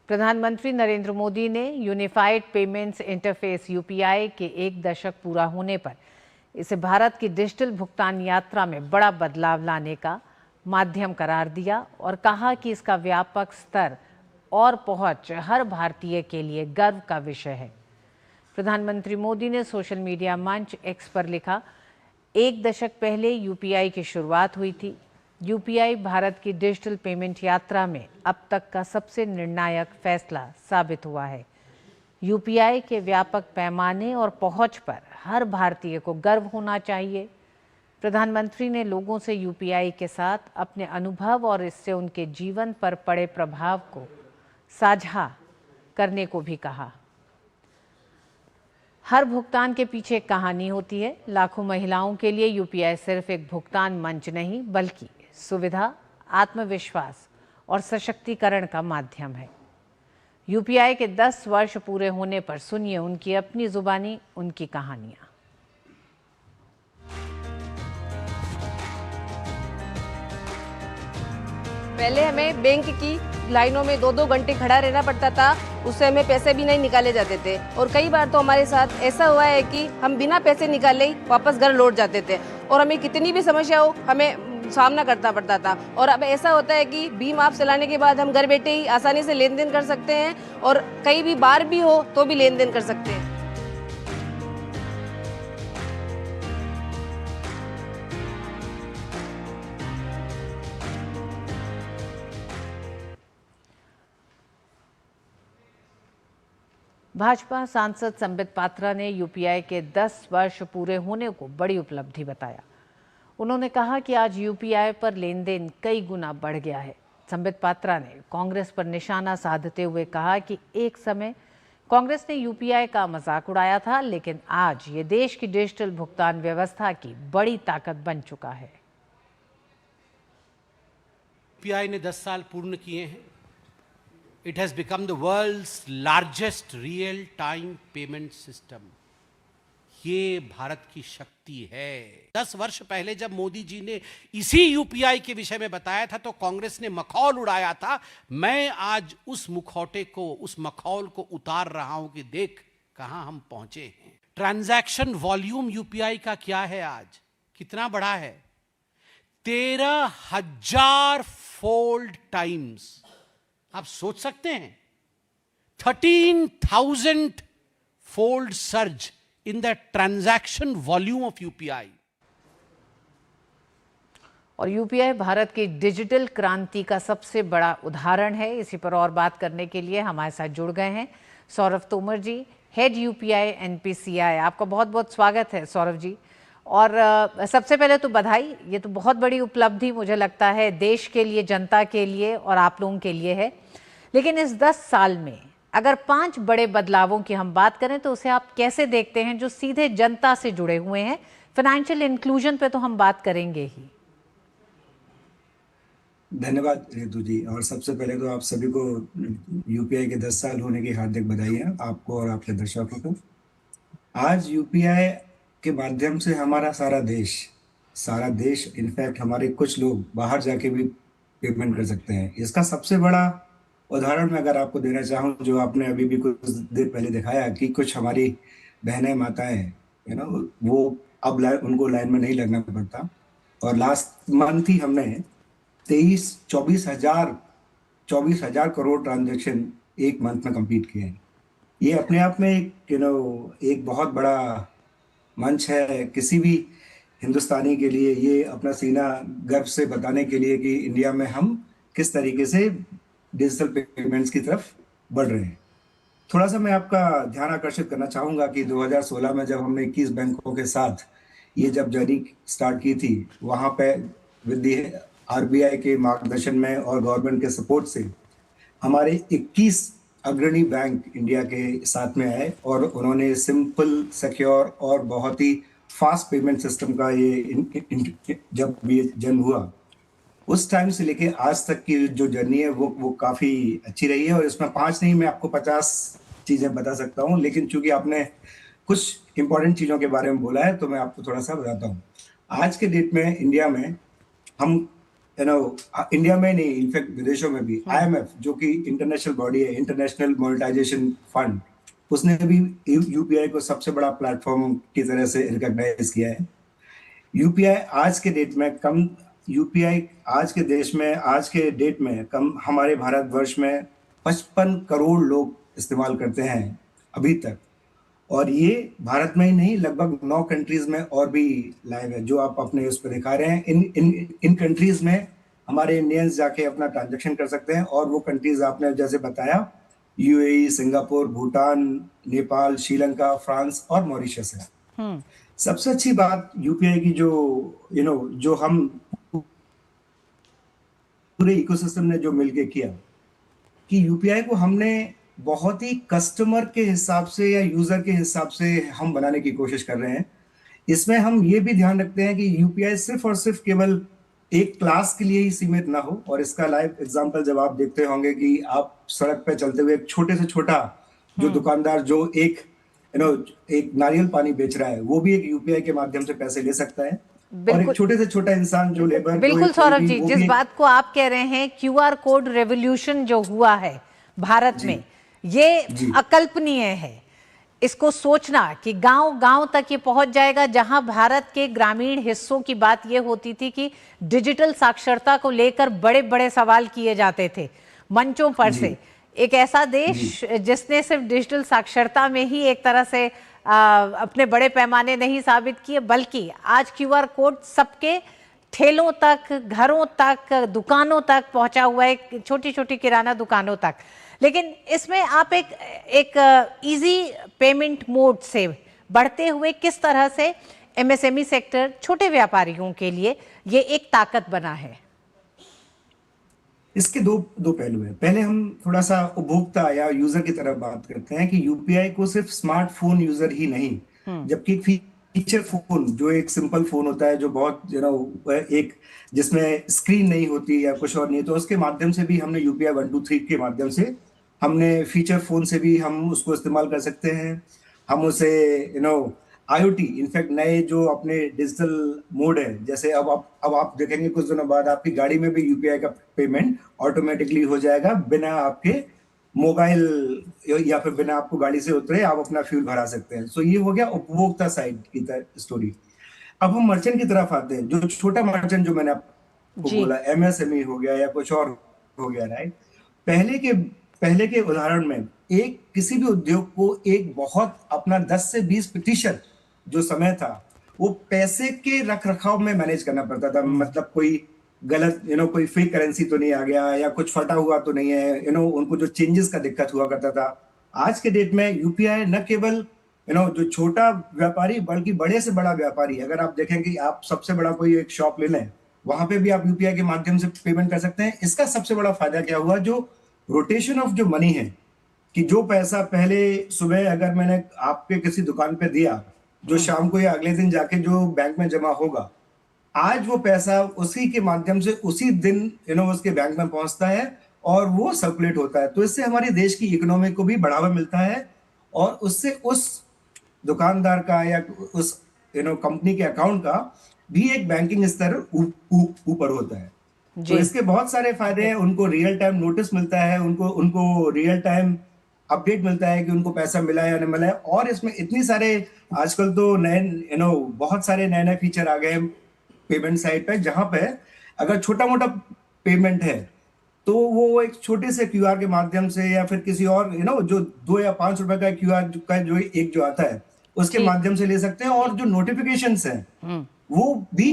प्रधानमंत्री नरेंद्र मोदी ने यूनिफाइड पेमेंट्स इंटरफेस यूपीआई के एक दशक पूरा होने पर इसे भारत की डिजिटल भुगतान यात्रा में बड़ा बदलाव लाने का माध्यम करार दिया और कहा कि इसका व्यापक स्तर और पहुंच हर भारतीय के लिए गर्व का विषय है। प्रधानमंत्री मोदी ने सोशल मीडिया मंच एक्स पर लिखा, एक दशक पहले यूपीआई की शुरुआत हुई थी। यूपीआई भारत की डिजिटल पेमेंट यात्रा में अब तक का सबसे निर्णायक फैसला साबित हुआ है। यूपीआई के व्यापक पैमाने और पहुंच पर हर भारतीय को गर्व होना चाहिए। प्रधानमंत्री ने लोगों से यूपीआई के साथ अपने अनुभव और इससे उनके जीवन पर पड़े प्रभाव को साझा करने को भी कहा। हर भुगतान के पीछे एक कहानी होती है। लाखों महिलाओं के लिए यूपीआई सिर्फ एक भुगतान मंच नहीं बल्कि सुविधा, आत्मविश्वास और सशक्तिकरण का माध्यम है। यूपीआई के 10 वर्ष पूरे होने पर सुनिए उनकी अपनी जुबानी उनकी कहानियां। पहले हमें बैंक की लाइनों में 2-2 घंटे खड़ा रहना पड़ता था, उससे हमें पैसे भी नहीं निकाले जाते थे और कई बार तो हमारे साथ ऐसा हुआ है कि हम बिना पैसे निकाले ही वापस घर लौट जाते थे और हमें कितनी भी समस्या हो हमें सामना करना पड़ता था। और अब ऐसा होता है कि भीम ऐप चलाने के बाद हम घर बैठे ही आसानी से लेन देन कर सकते हैं और कहीं भी बाहर भी हो तो भी लेन देन कर सकते हैं। भाजपा सांसद संबित पात्रा ने यूपीआई के 10 वर्ष पूरे होने को बड़ी उपलब्धि बताया। उन्होंने कहा कि आज यूपीआई पर लेन देन कई गुना बढ़ गया है। संबित पात्रा ने कांग्रेस पर निशाना साधते हुए कहा कि एक समय कांग्रेस ने यूपीआई का मजाक उड़ाया था, लेकिन आज ये देश की डिजिटल भुगतान व्यवस्था की बड़ी ताकत बन चुका है। यूपीआई ने 10 साल पूर्ण किए हैं। It has become the world's largest real-time payment system. ये भारत की शक्ति है। 10 वर्ष पहले जब मोदी जी ने इसी यूपीआई के विषय में बताया था तो कांग्रेस ने मखौल उड़ाया था। मैं आज उस मुखौटे को, उस मखौल को उतार रहा हूं कि देख कहां हम पहुंचे हैं। ट्रांजैक्शन वॉल्यूम यूपीआई का क्या है आज, कितना बड़ा है? 13,000 फोल्ड टाइम्स। आप सोच सकते हैं 13,000 fold surge in the transaction volume of UPI. और यूपीआई भारत की डिजिटल क्रांति का सबसे बड़ा उदाहरण है। इसी पर और बात करने के लिए हमारे साथ जुड़ गए हैं सौरभ तोमर जी, हेड यूपीआई NPCI। आपका बहुत बहुत स्वागत है सौरभ जी। और सबसे पहले तो बधाई, ये तो बहुत बड़ी उपलब्धि मुझे लगता है देश के लिए, जनता के लिए और आप लोगों के लिए है। लेकिन इस 10 साल में अगर 5 बड़े बदलावों की हम बात करें तो उसे आप कैसे देखते हैं जो सीधे जनता से जुड़े हुए हैं? फाइनेंशियल इंक्लूजन पे तो हम बात करेंगे ही। धन्यवाद रितु जी। और सबसे पहले तो आप सभी को यूपीआई के 10 साल होने की हार्दिक बधाइयाँ, आपको और आपके दर्शकों को। आज यूपीआई के माध्यम से हमारा सारा देश इनफैक्ट हमारे कुछ लोग बाहर जाके भी पेमेंट कर सकते हैं। इसका सबसे बड़ा उदाहरण मैं अगर आपको देना चाहूँ, जो आपने अभी भी कुछ देर पहले दिखाया कि कुछ हमारी बहनें माताएं वो अब उनको लाइन में नहीं लगना पड़ता। और लास्ट मंथ ही हमने 24 हजार करोड़ ट्रांजैक्शन एक मंथ में कंप्लीट किए हैं। ये अपने आप में एक बहुत बड़ा मंच है किसी भी हिंदुस्तानी के लिए, ये अपना सीना गर्व से बताने के लिए कि इंडिया में हम किस तरीके से डिजिटल पेमेंट्स की तरफ बढ़ रहे हैं। थोड़ा सा मैं आपका ध्यान आकर्षित करना चाहूँगा कि 2016 में जब हमने 21 बैंकों के साथ ये जब जर्नी स्टार्ट की थी, वहाँ पे विद आरबीआई के मार्गदर्शन में और गवर्नमेंट के सपोर्ट से हमारे 21 अग्रणी बैंक इंडिया के साथ में आए और उन्होंने सिंपल, सिक्योर और बहुत ही फास्ट पेमेंट सिस्टम का ये जब ये जन्म हुआ, उस टाइम से लेके आज तक की जो जर्नी है वो काफ़ी अच्छी रही है। और इसमें 5 नहीं, मैं आपको 50 चीज़ें बता सकता हूँ, लेकिन चूंकि आपने कुछ इंपॉर्टेंट चीज़ों के बारे में बोला है तो मैं आपको थोड़ा सा बताता हूँ। आज के डेट में इंडिया में हम इंडिया में नहीं, इनफैक्ट विदेशों में भी IMF जो कि इंटरनेशनल बॉडी है, इंटरनेशनल मॉनेटाइजेशन फंड, उसने भी यूपीआई को सबसे बड़ा प्लेटफॉर्म की तरह से रिकॉग्नाइज किया है। यूपीआई आज के डेट में कम यूपीआई आज के देश में आज के डेट में कम हमारे भारतवर्ष में 55 करोड़ लोग इस्तेमाल करते हैं अभी तक, और ये भारत में ही नहीं लगभग 9 कंट्रीज में और भी लाइव है जो आप अपने उस पर दिखा रहे हैं। इन कंट्रीज में हमारे इंडियंस जाके अपना ट्रांजैक्शन कर सकते हैं, और वो कंट्रीज आपने जैसे बताया UAE, Singapore, Bhutan, Nepal, Sri Lanka, France और मॉरिशस है। सबसे अच्छी बात यूपीआई की जो हम पूरे इकोसिस्टम ने जो मिलके किया कि यूपीआई को हमने बहुत ही कस्टमर के हिसाब से या यूजर के हिसाब से हम बनाने की कोशिश कर रहे हैं। इसमें हम ये भी ध्यान रखते हैं कि यूपीआई सिर्फ और सिर्फ केवल एक क्लास के लिए ही सीमित ना हो। और इसका लाइव एग्जांपल जब आप देखते होंगे कि आप सड़क पे चलते हुए एक छोटे से छोटा जो दुकानदार जो एक नारियल पानी बेच रहा है, वो भी एक यूपीआई के माध्यम से पैसे ले सकता है। और एक छोटे से छोटा इंसान जो लेबर, बिल्कुल सौरभ जी, जिस बात को आप कह रहे हैं QR कोड रेवोल्यूशन जो हुआ है भारत में, ये अकल्पनीय है। इसको सोचना कि गांव-गांव तक ये पहुंच जाएगा, जहां भारत के ग्रामीण हिस्सों की बात ये होती थी कि डिजिटल साक्षरता को लेकर बड़े-बड़े सवाल किए जाते थे मंचों पर से। एक ऐसा देश जिसने सिर्फ डिजिटल साक्षरता में ही एक तरह से अपने बड़े पैमाने नहीं साबित किए, बल्कि आज QR कोड सबके ठेलों तक, घरों तक, दुकानों तक पहुंचा हुआ है, छोटी छोटी किराना दुकानों तक। लेकिन इसमें आप एक इजी पेमेंट मोड से बढ़ते हुए किस तरह से MSME सेक्टर, छोटे व्यापारियों के लिए ये एक ताकत बना है? इसके दो पहलू हैं। पहले हम थोड़ा सा उपभोक्ता या यूजर की तरफ बात करते हैं कि यूपीआई को सिर्फ स्मार्टफोन यूजर ही नहीं, जबकि फीचर फोन जो एक सिंपल फोन होता है जो बहुत एक जिसमें स्क्रीन नहीं होती या कुछ और नहीं, तो उसके माध्यम से भी हमने UPI 123 के माध्यम से हमने फीचर फोन से भी हम उसको इस्तेमाल कर सकते हैं। हम उसे IoT, इनफैक्ट नए जो अपने डिजिटल मोड है, जैसे अब आप देखेंगे कुछ दिनों बाद आपकी गाड़ी में भी UPI का पेमेंट ऑटोमेटिकली हो जाएगा, बिना आपके मोबाइल या फिर बिना आपको गाड़ी से उतरे आप अपना फ्यूल भरा सकते हैं। सो ये हो गया उपभोक्ता साइड की स्टोरी। अब हम मर्चेंट की तरफ आते हैं। जो छोटा मर्चेंट जो मैंने आपको बोला, MSME हो गया या कुछ और हो गया, राइट। पहले के उदाहरण में एक किसी भी उद्योग को एक बहुत अपना 10 से 20% जो समय था वो पैसे के रख रखाव में मैनेज करना पड़ता था। मतलब कोई गलत कोई फेक करेंसी तो नहीं आ गया या कुछ फटा हुआ तो नहीं है, उनको जो चेंजेस का दिक्कत हुआ करता था। आज के डेट में यूपीआई न केवल जो छोटा व्यापारी बल्कि बड़े से बड़ा व्यापारी, अगर आप देखें कि आप सबसे बड़ा कोई एक शॉप ले लें, वहां पे भी आप यूपीआई के माध्यम से पेमेंट कर सकते हैं। इसका सबसे बड़ा फायदा क्या हुआ, जो रोटेशन ऑफ जो मनी है, कि जो पैसा पहले सुबह अगर मैंने आपके किसी दुकान पे दिया, जो शाम को या अगले दिन जाके जो बैंक में जमा होगा, आज वो पैसा उसी के माध्यम से उसी दिन उसके बैंक में पहुंचता है और वो सर्कुलेट होता है। तो इससे हमारे देश की इकोनॉमी को भी बढ़ावा मिलता है और उससे उस दुकानदार का या उस कंपनी के अकाउंट का भी एक बैंकिंग स्तर ऊपर होता है। तो इसके बहुत सारे फायदे हैं। उनको रियल टाइम नोटिस मिलता है, उनको रियल टाइम अपडेट मिलता है कि उनको पैसा मिला है या नहीं मिला है। और इसमें इतनी सारे आजकल तो नए बहुत सारे नए फीचर आ गए हैं पेमेंट साइड पे, जहां पे अगर छोटा मोटा पेमेंट है तो वो एक छोटे से क्यूआर के माध्यम से या फिर किसी और जो 2 या 5 रुपए का क्यूआर का जो आता है उसके माध्यम से ले सकते हैं, और जो नोटिफिकेशंस हैं वो भी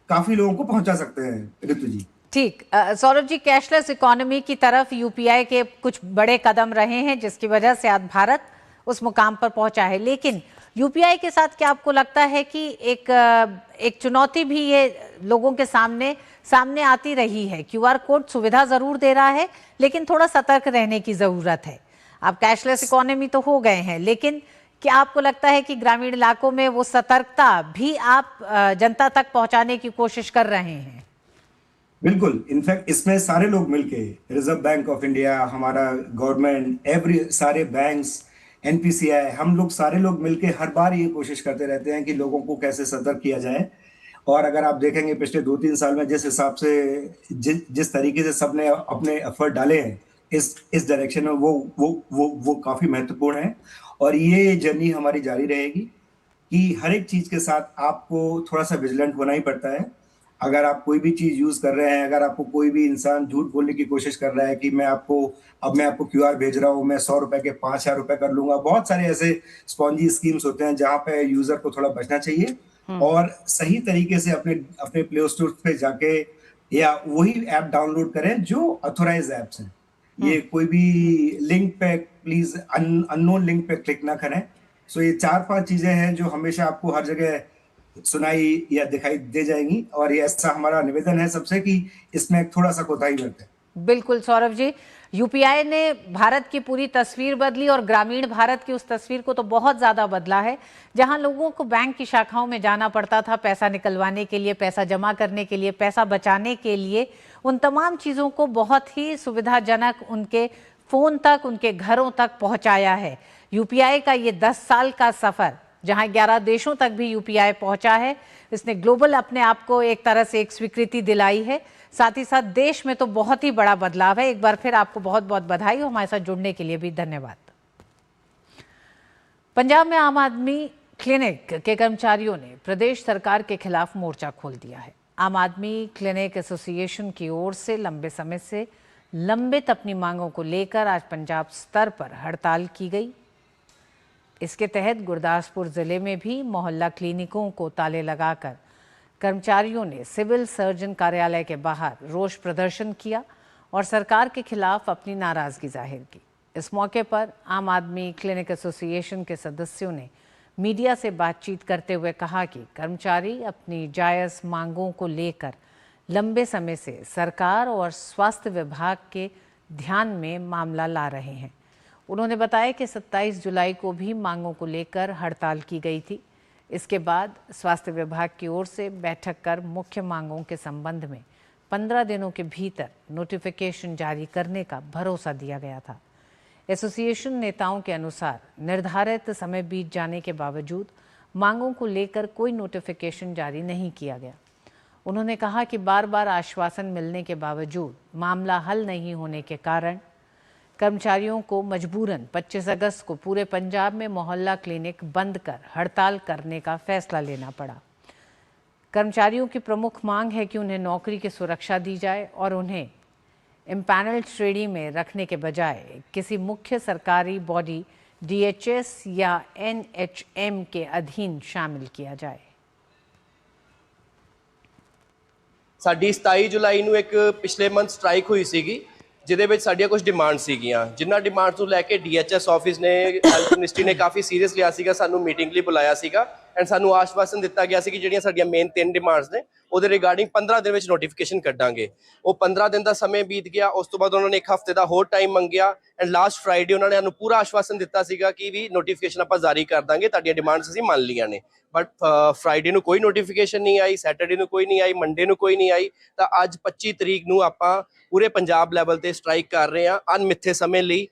काफी लोगों को पहुंचा सकते हैं ऋतु जी। ठीक, सौरभ जी, कैशलेस इकोनॉमी की तरफ यूपीआई के कुछ बड़े कदम रहे हैं जिसकी वजह से आज भारत उस मुकाम पर पहुंचा है, लेकिन यूपीआई के साथ क्या आपको लगता है कि एक चुनौती भी ये लोगों के सामने आती रही है? क्यूआर कोड सुविधा जरूर दे रहा है, लेकिन थोड़ा सतर्क रहने की जरूरत है। आप कैशलेस इकोनॉमी तो हो गए हैं, लेकिन क्या आपको लगता है कि ग्रामीण इलाकों में वो सतर्कता भी आप जनता तक पहुंचाने की कोशिश कर रहे हैं? बिल्कुल, इनफैक्ट इसमें सारे लोग मिलके, रिजर्व बैंक ऑफ इंडिया, हमारा गवर्नमेंट, सारे बैंक्स, एनपीसीआई, हम लोग सारे लोग मिलके हर बार ये कोशिश करते रहते हैं कि लोगों को कैसे सतर्क किया जाए। और अगर आप देखेंगे पिछले 2-3 साल में जिस हिसाब से जिस तरीके से सबने अपने एफर्ट डाले हैं इस डायरेक्शन में, वो काफी महत्वपूर्ण है। और ये जर्नी हमारी जारी रहेगी कि हर एक चीज के साथ आपको थोड़ा सा विजिलेंट होना ही पड़ता है। अगर आप कोई भी चीज यूज कर रहे हैं, अगर आपको कोई भी इंसान झूठ बोलने की कोशिश कर रहा है कि मैं आपको क्यूआर भेज रहा हूं, मैं 100 रुपए के 5,000 रुपए कर लूंगा, बहुत सारे ऐसे स्पॉन्जी स्कीम्स होते हैं जहां पे यूजर को थोड़ा बचना चाहिए और सही तरीके से अपने प्ले स्टोर पे जाके या वही ऐप डाउनलोड करें जो ऑथोराइज ऐप्स हैं। ये कोई भी लिंक पे प्लीज अननोन लिंक पे क्लिक ना करें। सो ये 4-5 चीजें हैं जो हमेशा आपको हर जगह सुनाई या दिखाई दे जाएंगी, और ये ऐसा हमारा निवेदन है सबसे कि इसमें थोड़ा सा कोताही बरतें। बिल्कुल सौरभ जी, यूपीआई ने भारत की पूरी तस्वीर बदली और ग्रामीण भारत की उस तस्वीर को तो बहुत ज़्यादा बदला है। जहां लोगों को बैंक की शाखाओं में जाना पड़ता था पैसा निकलवाने के लिए, पैसा जमा करने के लिए, पैसा बचाने के लिए, उन तमाम चीज़ों को बहुत ही सुविधाजनक उनके फ़ोन तक, उनके घरों तक पहुंचाया है। यूपीआई का ये 10 साल का सफ़र, जहां 11 देशों तक भी यूपीआई पहुंचा है, इसने ग्लोबल अपने आप को एक तरह से एक स्वीकृति दिलाई है। साथ ही साथ देश में तो बहुत ही बड़ा बदलाव है। एक बार फिर आपको बहुत बहुत बधाई हो, हमारे साथ जुड़ने के लिए भी धन्यवाद। पंजाब में आम आदमी क्लिनिक के कर्मचारियों ने प्रदेश सरकार के खिलाफ मोर्चा खोल दिया है। आम आदमी क्लिनिक एसोसिएशन की ओर से लंबे समय से लंबित अपनी मांगों को लेकर आज पंजाब स्तर पर हड़ताल की गई। इसके तहत गुरदासपुर जिले में भी मोहल्ला क्लिनिकों को ताले लगाकर कर्मचारियों ने सिविल सर्जन कार्यालय के बाहर रोष प्रदर्शन किया और सरकार के खिलाफ अपनी नाराजगी जाहिर की। इस मौके पर आम आदमी क्लिनिक एसोसिएशन के सदस्यों ने मीडिया से बातचीत करते हुए कहा कि कर्मचारी अपनी जायज़ मांगों को लेकर लंबे समय से सरकार और स्वास्थ्य विभाग के ध्यान में मामला ला रहे हैं। उन्होंने बताया कि 27 जुलाई को भी मांगों को लेकर हड़ताल की गई थी। इसके बाद स्वास्थ्य विभाग की ओर से बैठक कर मुख्य मांगों के संबंध में 15 दिनों के भीतर नोटिफिकेशन जारी करने का भरोसा दिया गया था। एसोसिएशन नेताओं के अनुसार निर्धारित समय बीत जाने के बावजूद मांगों को लेकर कोई नोटिफिकेशन जारी नहीं किया गया। उन्होंने कहा कि बार बार आश्वासन मिलने के बावजूद मामला हल नहीं होने के कारण कर्मचारियों को मजबूरन 25 अगस्त को पूरे पंजाब में मोहल्ला क्लिनिक बंद कर हड़ताल करने का फैसला लेना पड़ा। कर्मचारियों की प्रमुख मांग है कि उन्हें नौकरी की सुरक्षा दी जाए और उन्हें इम्पैनल श्रेणी में रखने के बजाय किसी मुख्य सरकारी बॉडी डीएचएस या एनएचएम के अधीन शामिल किया जाए। ਸਾਡੀ 27 ਜੁਲਾਈ ਨੂੰ ਇੱਕ ਪਿਛਲੇ ਮੰਥ ਸਟ੍ਰਾਈਕ ਹੋਈ ਸੀਗੀ, ਜਿਹਦੇ ਵਿੱਚ ਸਾਡੀਆਂ ਕੁਝ ਡਿਮਾਂਡ ਸੀਗੀਆਂ, ਜਿਨ੍ਹਾਂ ਡਿਮਾਂਡਸ ਨੂੰ ਲੈ ਕੇ ਡੀਐਚਐਸ ਆਫਿਸ ਨੇ, ਹੈਲਥ ਮਿਨਿਸਟਰੀ ਨੇ ਕਾਫੀ ਸੀਰੀਅਸ ਲਿਆ ਸੀਗਾ, ਸਾਨੂੰ ਮੀਟਿੰਗ ਲਈ ਬੁਲਾਇਆ ਸੀਗਾ ਐਂਡ ਸਾਨੂੰ ਆਸ਼ਵਾਸਨ ਦਿੱਤਾ ਗਿਆ ਸੀ ਕਿ ਜਿਹੜੀਆਂ ਸਾਡੀਆਂ ਮੇਨ 3 ਡਿਮਾਂਡਸ ਨੇ ਉਹਦੇ ਰਿਗਾਰਡਿੰਗ 15 ਦਿਨ ਵਿੱਚ ਨੋਟੀਫਿਕੇਸ਼ਨ ਕੱਢਾਂਗੇ। ਉਹ 15 ਦਿਨ ਦਾ ਸਮੇਂ ਬੀਤ ਗਿਆ। ਉਸ ਤੋਂ ਬਾਅਦ ਉਹਨਾਂ ਨੇ 1 ਹਫ਼ਤੇ ਦਾ ਹੋਰ ਟਾਈਮ ਮੰਗਿਆ ਐਂਡ ਲਾਸਟ ਫਰਾਈਡੇ ਉਹਨਾਂ ਨੇ ਸਾਨੂੰ ਪੂਰਾ ਆਸ਼ਵਾਸਨ ਦਿੱਤਾ ਸੀਗਾ ਕਿ ਵੀ ਨੋਟੀਫਿਕੇਸ਼ਨ ਆਪਾਂ ਜਾਰੀ ਕਰ ਦਾਂਗੇ, ਤੁਹਾਡੀਆਂ ਡਿਮਾਂਡਸ ਅਸੀਂ ਮੰਨ ਲਈਆਂ ਨੇ। ਬਟ ਫਰਾਈਡੇ ਨੂੰ ਕੋਈ ਨੋਟੀਫਿਕੇਸ਼ਨ ਨਹੀਂ ਆਈ, ਸੈਟਰਡੇ ਨੂੰ ਕੋਈ ਨਹੀਂ ਆਈ, ਮੰਡੇ ਨੂੰ ਕੋਈ ਨਹੀਂ ਆਈ, ਤਾਂ ਅੱਜ 25 ਤਰੀਕ ਨੂੰ ਆਪਾਂ ਪੂਰੇ ਪੰਜਾਬ ਲੈਵਲ ਤੇ ਸਟ੍ਰਾਈਕ ਕਰ ਰਹੇ ਹਾਂ ਅਣਮਿੱਥੇ ਸਮੇਂ ਲਈ।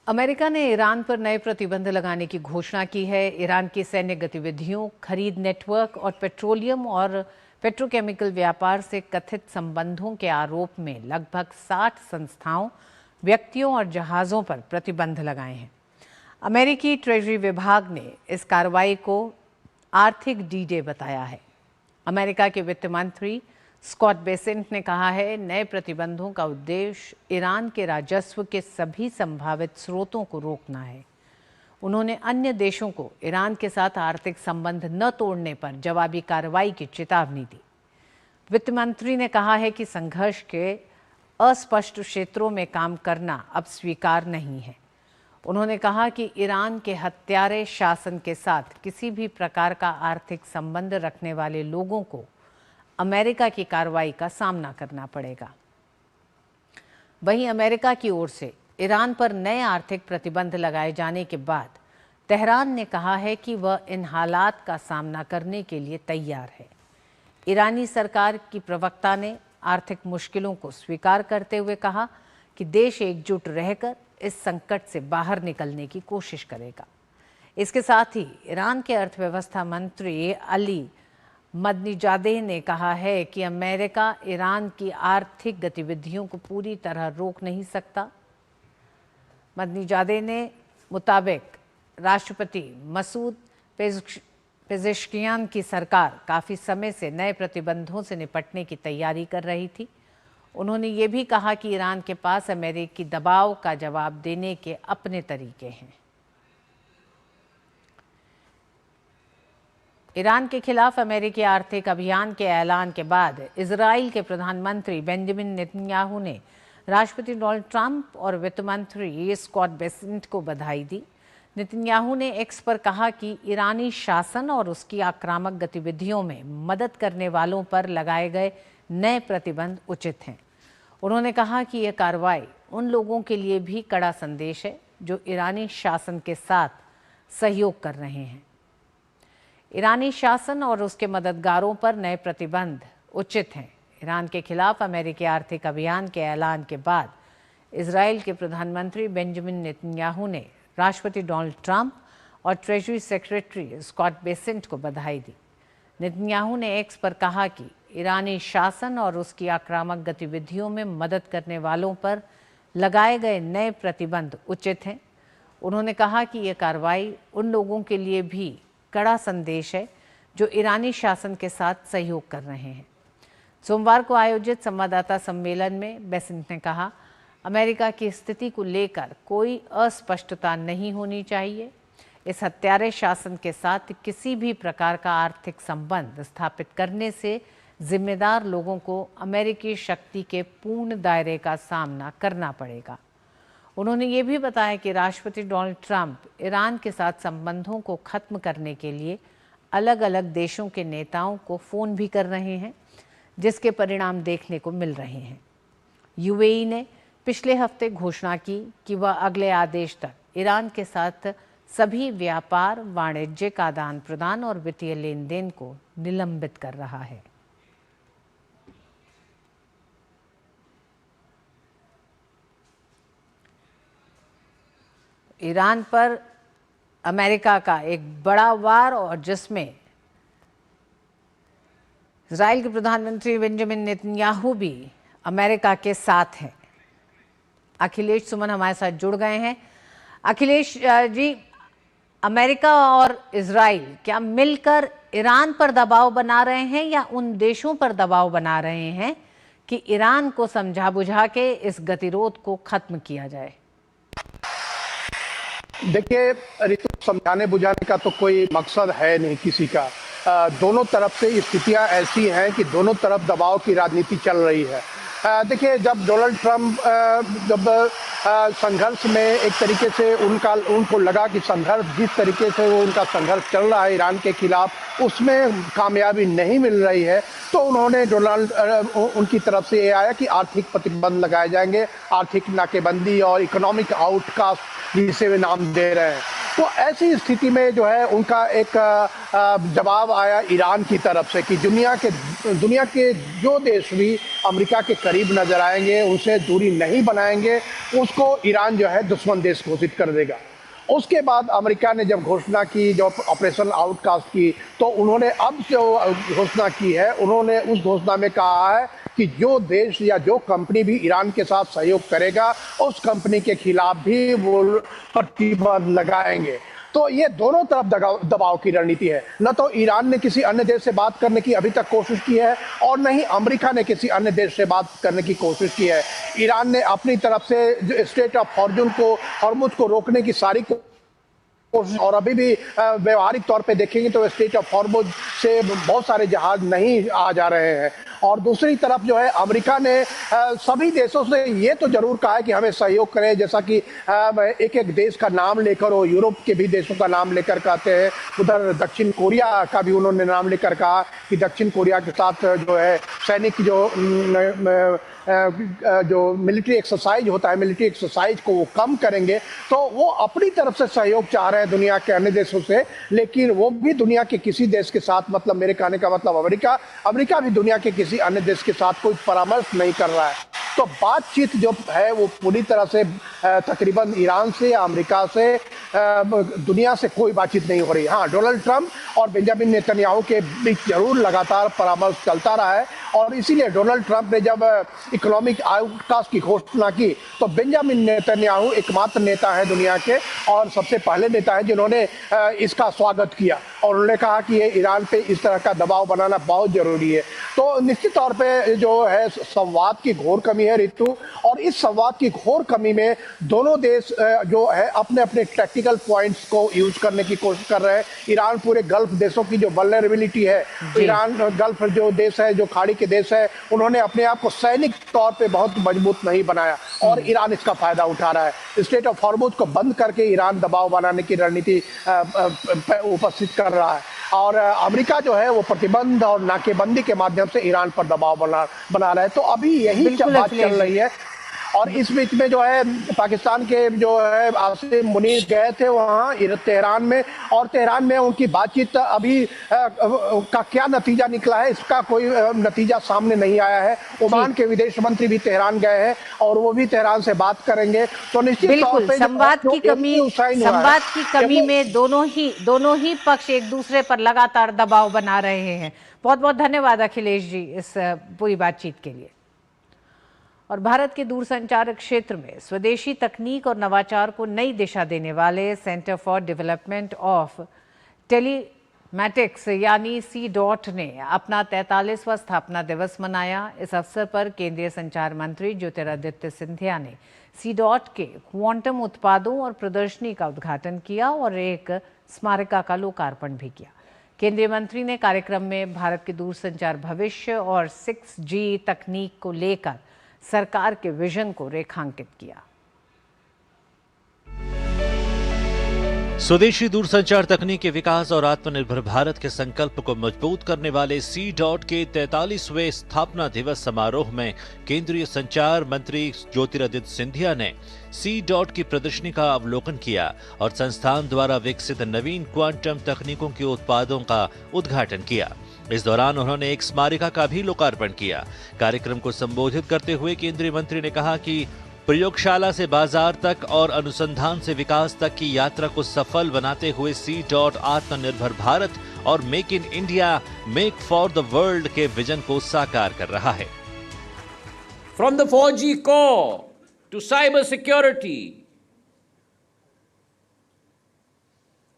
अमेरिका ने ईरान पर नए प्रतिबंध लगाने की घोषणा की है। ईरान की सैन्य गतिविधियों, खरीद नेटवर्क और पेट्रोलियम और पेट्रोकेमिकल व्यापार से कथित संबंधों के आरोप में लगभग 60 संस्थाओं, व्यक्तियों और जहाज़ों पर प्रतिबंध लगाए हैं। अमेरिकी ट्रेजरी विभाग ने इस कार्रवाई को आर्थिक डी-डे बताया है। अमेरिका के वित्त मंत्री स्कॉट बेसेंट ने कहा है, नए प्रतिबंधों का उद्देश्य ईरान के राजस्व के सभी संभावित स्रोतों को रोकना है। उन्होंने अन्य देशों को ईरान के साथ आर्थिक संबंध न तोड़ने पर जवाबी कार्रवाई की चेतावनी दी। वित्त मंत्री ने कहा है कि संघर्ष के अस्पष्ट क्षेत्रों में काम करना अब स्वीकार नहीं है। उन्होंने कहा कि ईरान के हत्यारे शासन के साथ किसी भी प्रकार का आर्थिक संबंध रखने वाले लोगों को अमेरिका की कार्रवाई का सामना करना पड़ेगा। वहीं अमेरिका की ओर से ईरान पर नए आर्थिक प्रतिबंध लगाए जाने के बाद तेहरान ने कहा है कि वह इन हालात का सामना करने के लिए तैयार है। ईरानी सरकार की प्रवक्ता ने आर्थिक मुश्किलों को स्वीकार करते हुए कहा कि देश एकजुट रहकर इस संकट से बाहर निकलने की कोशिश करेगा। इसके साथ ही ईरान के अर्थव्यवस्था मंत्री अली मदनीजादेह ने कहा है कि अमेरिका ईरान की आर्थिक गतिविधियों को पूरी तरह रोक नहीं सकता। मदनीजादेह ने मुताबिक राष्ट्रपति मसूद पेज़ेश्कियान की सरकार काफ़ी समय से नए प्रतिबंधों से निपटने की तैयारी कर रही थी। उन्होंने ये भी कहा कि ईरान के पास अमेरिकी दबाव का जवाब देने के अपने तरीके हैं। ईरान के खिलाफ अमेरिकी आर्थिक अभियान के ऐलान के बाद इजराइल के प्रधानमंत्री बेंजामिन नेतन्याहू ने राष्ट्रपति डोनाल्ड ट्रंप और वित्त मंत्री स्कॉट बेसेंट को बधाई दी। नेतन्याहू ने एक्स पर कहा कि ईरानी शासन और उसकी आक्रामक गतिविधियों में मदद करने वालों पर लगाए गए नए प्रतिबंध उचित हैं। उन्होंने कहा कि यह कार्रवाई उन लोगों के लिए भी कड़ा संदेश है जो ईरानी शासन के साथ सहयोग कर रहे हैं। ईरानी शासन और उसके मददगारों पर नए प्रतिबंध उचित हैं। ईरान के खिलाफ अमेरिकी आर्थिक अभियान के ऐलान के बाद इजराइल के प्रधानमंत्री बेंजामिन नेतन्याहू ने राष्ट्रपति डोनाल्ड ट्रंप और ट्रेजरी सेक्रेटरी स्कॉट बेसेंट को बधाई दी। नेतन्याहू ने एक्स पर कहा कि ईरानी शासन और उसकी आक्रामक गतिविधियों में मदद करने वालों पर लगाए गए नए प्रतिबंध उचित हैं। उन्होंने कहा कि यह कार्रवाई उन लोगों के लिए भी कड़ा संदेश है जो ईरानी शासन के साथ सहयोग कर रहे हैं। सोमवार को आयोजित संवाददाता सम्मेलन में बेसेंट ने कहा, अमेरिका की स्थिति को लेकर कोई अस्पष्टता नहीं होनी चाहिए। इस हत्यारे शासन के साथ किसी भी प्रकार का आर्थिक संबंध स्थापित करने से जिम्मेदार लोगों को अमेरिकी शक्ति के पूर्ण दायरे का सामना करना पड़ेगा। उन्होंने ये भी बताया कि राष्ट्रपति डोनाल्ड ट्रंप ईरान के साथ संबंधों को खत्म करने के लिए अलग अलग देशों के नेताओं को फ़ोन भी कर रहे हैं, जिसके परिणाम देखने को मिल रहे हैं। यूएई ने पिछले हफ्ते घोषणा की कि वह अगले आदेश तक ईरान के साथ सभी व्यापार, वाणिज्यिक आदान प्रदान और वित्तीय लेन देन को निलंबित कर रहा है। ईरान पर अमेरिका का एक बड़ा वार और जिसमें इजराइल के प्रधानमंत्री बेंजामिन नेतन्याहू भी अमेरिका के साथ हैं। अखिलेश सुमन हमारे साथ जुड़ गए हैं। अखिलेश जी, अमेरिका और इजराइल क्या मिलकर ईरान पर दबाव बना रहे हैं या उन देशों पर दबाव बना रहे हैं कि ईरान को समझा बुझा के इस गतिरोध को खत्म किया जाए? देखिए ऋतु, समझाने बुझाने का तो कोई मकसद है नहीं किसी का। दोनों तरफ से स्थितियां ऐसी हैं कि दोनों तरफ दबाव की राजनीति चल रही है। देखिए, जब डोनाल्ड ट्रंप संघर्ष में एक तरीके से उनको लगा कि संघर्ष जिस तरीके से वो उनका संघर्ष चल रहा है ईरान के खिलाफ, उसमें कामयाबी नहीं मिल रही है, तो उन्होंने उनकी तरफ से ये आया कि आर्थिक प्रतिबंध लगाए जाएंगे, आर्थिक नाकेबंदी और इकोनॉमिक आउटकास्ट जिसे वे नाम दे रहे हैं। तो ऐसी स्थिति में जो है उनका एक जवाब आया ईरान की तरफ से कि दुनिया के जो देश भी अमेरिका के करीब नजर आएंगे, उनसे दूरी नहीं बनाएंगे, उसको ईरान जो है दुश्मन देश घोषित कर देगा। उसके बाद अमेरिका ने जब घोषणा की, जो ऑपरेशन आउटकास्ट की, तो उन्होंने अब जो घोषणा की है, उन्होंने उस घोषणा में कहा है कि जो देश या जो कंपनी भी ईरान के साथ सहयोग करेगा, उस कंपनी के खिलाफ भी वो प्रतिबंध लगाएंगे। तो ये दोनों तरफ दबाव की रणनीति है। न तो ईरान ने किसी अन्य देश से बात करने की अभी तक कोशिश की है और न ही अमेरिका ने किसी अन्य देश से बात करने की कोशिश की है। ईरान ने अपनी तरफ से जो स्ट्रेट ऑफ हॉर्मुज को रोकने की सारी और अभी भी व्यवहारिक तौर पे देखेंगे तो स्ट्रेट ऑफ हॉर्मुज से बहुत सारे जहाज नहीं आ जा रहे हैं। और दूसरी तरफ जो है अमेरिका ने सभी देशों से ये तो जरूर कहा है कि हमें सहयोग करें, जैसा कि एक एक देश का नाम लेकर हो, यूरोप के भी देशों का नाम लेकर कहते हैं। उधर दक्षिण कोरिया का भी उन्होंने नाम लेकर कहा कि दक्षिण कोरिया के साथ जो है सैनिक जो मिलिट्री एक्सरसाइज होता है, मिलिट्री एक्सरसाइज को वो कम करेंगे। तो वो अपनी तरफ से सहयोग चाह रहे हैं दुनिया के अन्य देशों से, लेकिन वो भी दुनिया के किसी देश के साथ, मतलब मेरे कहने का मतलब अमेरिका भी दुनिया के किसी अन्य देश के साथ कोई परामर्श नहीं कर रहा है। तो बातचीत जो है वो पूरी तरह से तकरीबन ईरान से या अमेरिका से दुनिया से कोई बातचीत नहीं हो रही। हाँ, डोनाल्ड ट्रंप और बेंजामिन नेतन्याहू के बीच जरूर लगातार परामर्श चलता रहा है और इसीलिए डोनाल्ड ट्रंप ने जब इकोनॉमिक आउटकास्ट की घोषणा की तो बेंजामिन नेतन्याहू एकमात्र नेता है दुनिया के और सबसे पहले नेता है जिन्होंने इसका स्वागत किया और उन्होंने कहा कि ये ईरान पे इस तरह का दबाव बनाना बहुत जरूरी है। तो निश्चित तौर पे जो है संवाद की घोर कमी है ऋतु, और इस संवाद की घोर कमी में दोनों देश जो है अपने अपने टैक्टिकल पॉइंट्स को यूज करने की कोशिश कर रहे हैं। ईरान पूरे गल्फ देशों की जो वल्नरेबिलिटी है, ईरान गल्फ जो देश है, जो खाड़ी के देश है, उन्होंने अपने आप को सैनिक तौर पे बहुत मजबूत नहीं बनाया और ईरान इसका फायदा उठा रहा है। स्ट्रेट ऑफ हॉर्मुज को बंद करके ईरान दबाव बनाने की रणनीति उपस्थित कर रहा है और अमेरिका जो है वो प्रतिबंध और नाकेबंदी के माध्यम से ईरान पर दबाव बना रहा है। तो अभी यही बात चल रही है और इस बीच में जो है पाकिस्तान के जो है आसिम मुनीर गए थे वहाँ तेहरान में और तेहरान में उनकी बातचीत अभी का क्या नतीजा निकला है इसका कोई नतीजा सामने नहीं आया है। ओमान के विदेश मंत्री भी तेहरान गए हैं और वो भी तेहरान से बात करेंगे। तो निश्चित तौर पे संवाद की कमी में दोनों ही पक्ष एक दूसरे पर लगातार दबाव बना रहे हैं। बहुत बहुत धन्यवाद अखिलेश जी इस पूरी बातचीत के लिए। और भारत के दूरसंचार क्षेत्र में स्वदेशी तकनीक और नवाचार को नई दिशा देने वाले centre for development of telematics यानी C.DOT ने अपना 43वां स्थापना दिवस मनाया। इस अवसर पर केंद्रीय संचार मंत्री ज्योतिरादित्य सिंधिया ने C.DOT के क्वांटम उत्पादों और प्रदर्शनी का उद्घाटन किया और एक स्मारिका का लोकार्पण भी किया। केंद्रीय मंत्री ने कार्यक्रम में भारत के दूरसंचार भविष्य और 6G तकनीक को लेकर सरकार के विजन को रेखांकित किया। स्वदेशी दूरसंचार तकनीक के विकास और आत्मनिर्भर भारत के संकल्प को मजबूत करने वाले C.DOT के 43वें स्थापना दिवस समारोह में केंद्रीय संचार मंत्री ज्योतिरादित्य सिंधिया ने C.DOT की प्रदर्शनी का अवलोकन किया और संस्थान द्वारा विकसित नवीन क्वांटम तकनीकों के उत्पादों का उद्घाटन किया। इस दौरान उन्होंने एक स्मारिका का भी लोकार्पण किया। कार्यक्रम को संबोधित करते हुए केंद्रीय मंत्री ने कहा कि प्रयोगशाला से बाजार तक और अनुसंधान से विकास तक की यात्रा को सफल बनाते हुए C.DOT आत्मनिर्भर भारत और make in India, make for the world के विजन को साकार कर रहा है। From the 4G core to cyber security,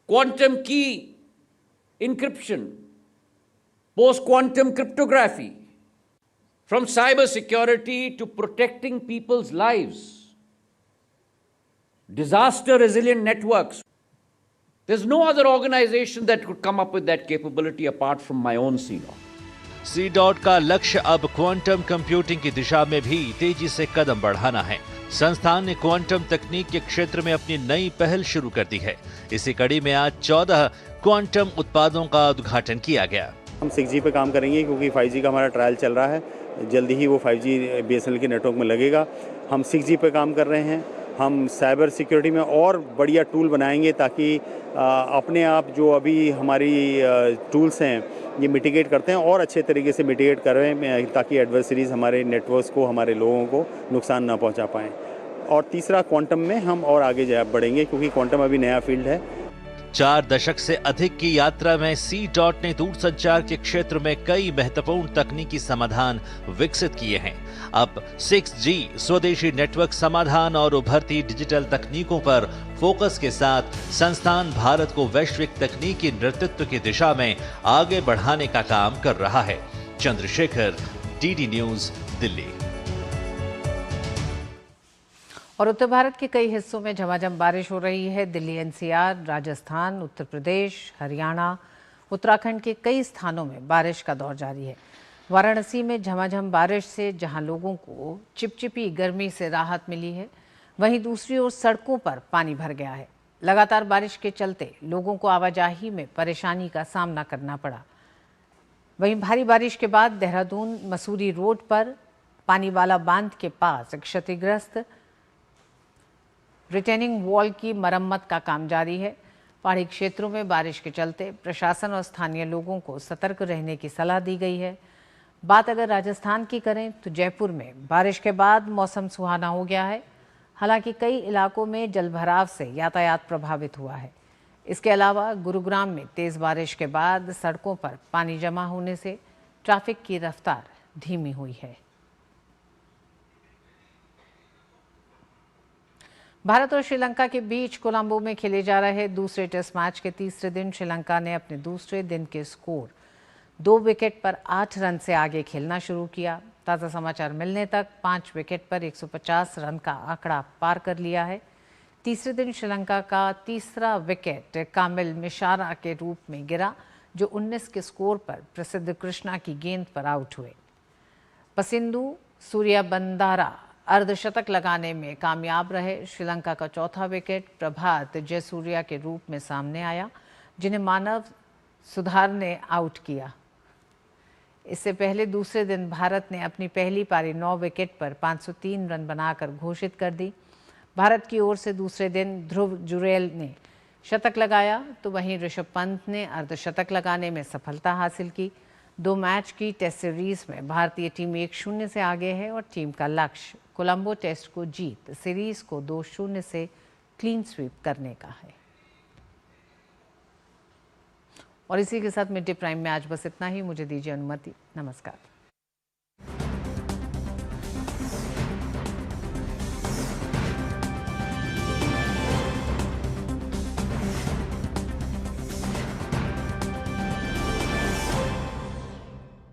quantum key encryption, post-quantum cryptography, from cybersecurity to protecting people's lives, disaster-resilient networks. There's no other organization that could come up with that capability apart from my own C.DOT. C.DOT का लक्ष्य अब quantum computing की दिशा में भी तेजी से कदम बढ़ाना है। संस्थान ने क्वांटम तकनीक के क्षेत्र में अपनी नई पहल शुरू कर दी है। इसी कड़ी में आज 14 क्वांटम उत्पादों का उद्घाटन किया गया। हम 6G पे काम करेंगे क्योंकि 5G का हमारा ट्रायल चल रहा है। जल्दी ही वो 5G BSNL के नेटवर्क में लगेगा। हम 6G पे काम कर रहे हैं। हम साइबर सिक्योरिटी में और बढ़िया टूल बनाएंगे ताकि अपने आप जो अभी हमारी टूल्स हैं ये मिटिगेट करते हैं और अच्छे तरीके से मिटिगेट करें ताकि एडवर्सरीज हमारे नेटवर्क्स को, हमारे लोगों को नुकसान ना पहुंचा पाएँ। और तीसरा, क्वांटम में हम और आगे बढ़ेंगे क्योंकि क्वांटम अभी नया फील्ड है। 4 दशक से अधिक की यात्रा में C. ने दूरसंचार के क्षेत्र में कई महत्वपूर्ण तकनीकी समाधान विकसित किए हैं। अब 6G स्वदेशी नेटवर्क समाधान और उभरती डिजिटल तकनीकों पर फोकस के साथ संस्थान भारत को वैश्विक तकनीकी नेतृत्व की दिशा में आगे बढ़ाने का काम कर रहा है। Chandrashekhar, DD news, Delhi. और उत्तर भारत के कई हिस्सों में झमाझम बारिश हो रही है। दिल्ली, NCR, राजस्थान, उत्तर प्रदेश, हरियाणा, उत्तराखंड के कई स्थानों में बारिश का दौर जारी है। वाराणसी में झमाझम बारिश से जहां लोगों को चिपचिपी गर्मी से राहत मिली है, वहीं दूसरी ओर सड़कों पर पानी भर गया है। लगातार बारिश के चलते लोगों को आवाजाही में परेशानी का सामना करना पड़ा। वहीं भारी बारिश के बाद देहरादून मसूरी रोड पर पानीवाला बांध के पास क्षतिग्रस्त रिटेनिंग वॉल की मरम्मत का काम जारी है। पहाड़ी क्षेत्रों में बारिश के चलते प्रशासन और स्थानीय लोगों को सतर्क रहने की सलाह दी गई है। बात अगर राजस्थान की करें तो जयपुर में बारिश के बाद मौसम सुहाना हो गया है। हालांकि कई इलाकों में जलभराव से यातायात प्रभावित हुआ है। इसके अलावा गुरुग्राम में तेज़ बारिश के बाद सड़कों पर पानी जमा होने से ट्रैफिक की रफ्तार धीमी हुई है। भारत और श्रीलंका के बीच कोलंबो में खेले जा रहे दूसरे टेस्ट मैच के तीसरे दिन श्रीलंका ने अपने दूसरे दिन के स्कोर 2 विकेट पर 8 रन से आगे खेलना शुरू किया। ताज़ा समाचार मिलने तक 5 विकेट पर 150 रन का आंकड़ा पार कर लिया है। तीसरे दिन श्रीलंका का तीसरा विकेट कामिल मिशारा के रूप में गिरा, जो 19 के स्कोर पर प्रसिद्ध कृष्णा की गेंद पर आउट हुए। पसिंदु सूर्यबंदारा अर्धशतक लगाने में कामयाब रहे। श्रीलंका का चौथा विकेट प्रभात जयसूर्या के रूप में सामने आया, जिन्हें मानव सुधार ने आउट किया। इससे पहले दूसरे दिन भारत ने अपनी पहली पारी 9 विकेट पर 503 रन बनाकर घोषित कर दी। भारत की ओर से दूसरे दिन ध्रुव जुरेल ने शतक लगाया, तो वहीं ऋषभ पंत ने अर्धशतक लगाने में सफलता हासिल की। 2 मैच की टेस्ट सीरीज में भारतीय टीम 1-0 से आगे है और टीम का लक्ष्य कोलंबो टेस्ट को जीत सीरीज को 2-0 से क्लीन स्वीप करने का है। और इसी के साथ मिड डे प्राइम में आज बस इतना ही। मुझे दीजिए अनुमति। नमस्कार।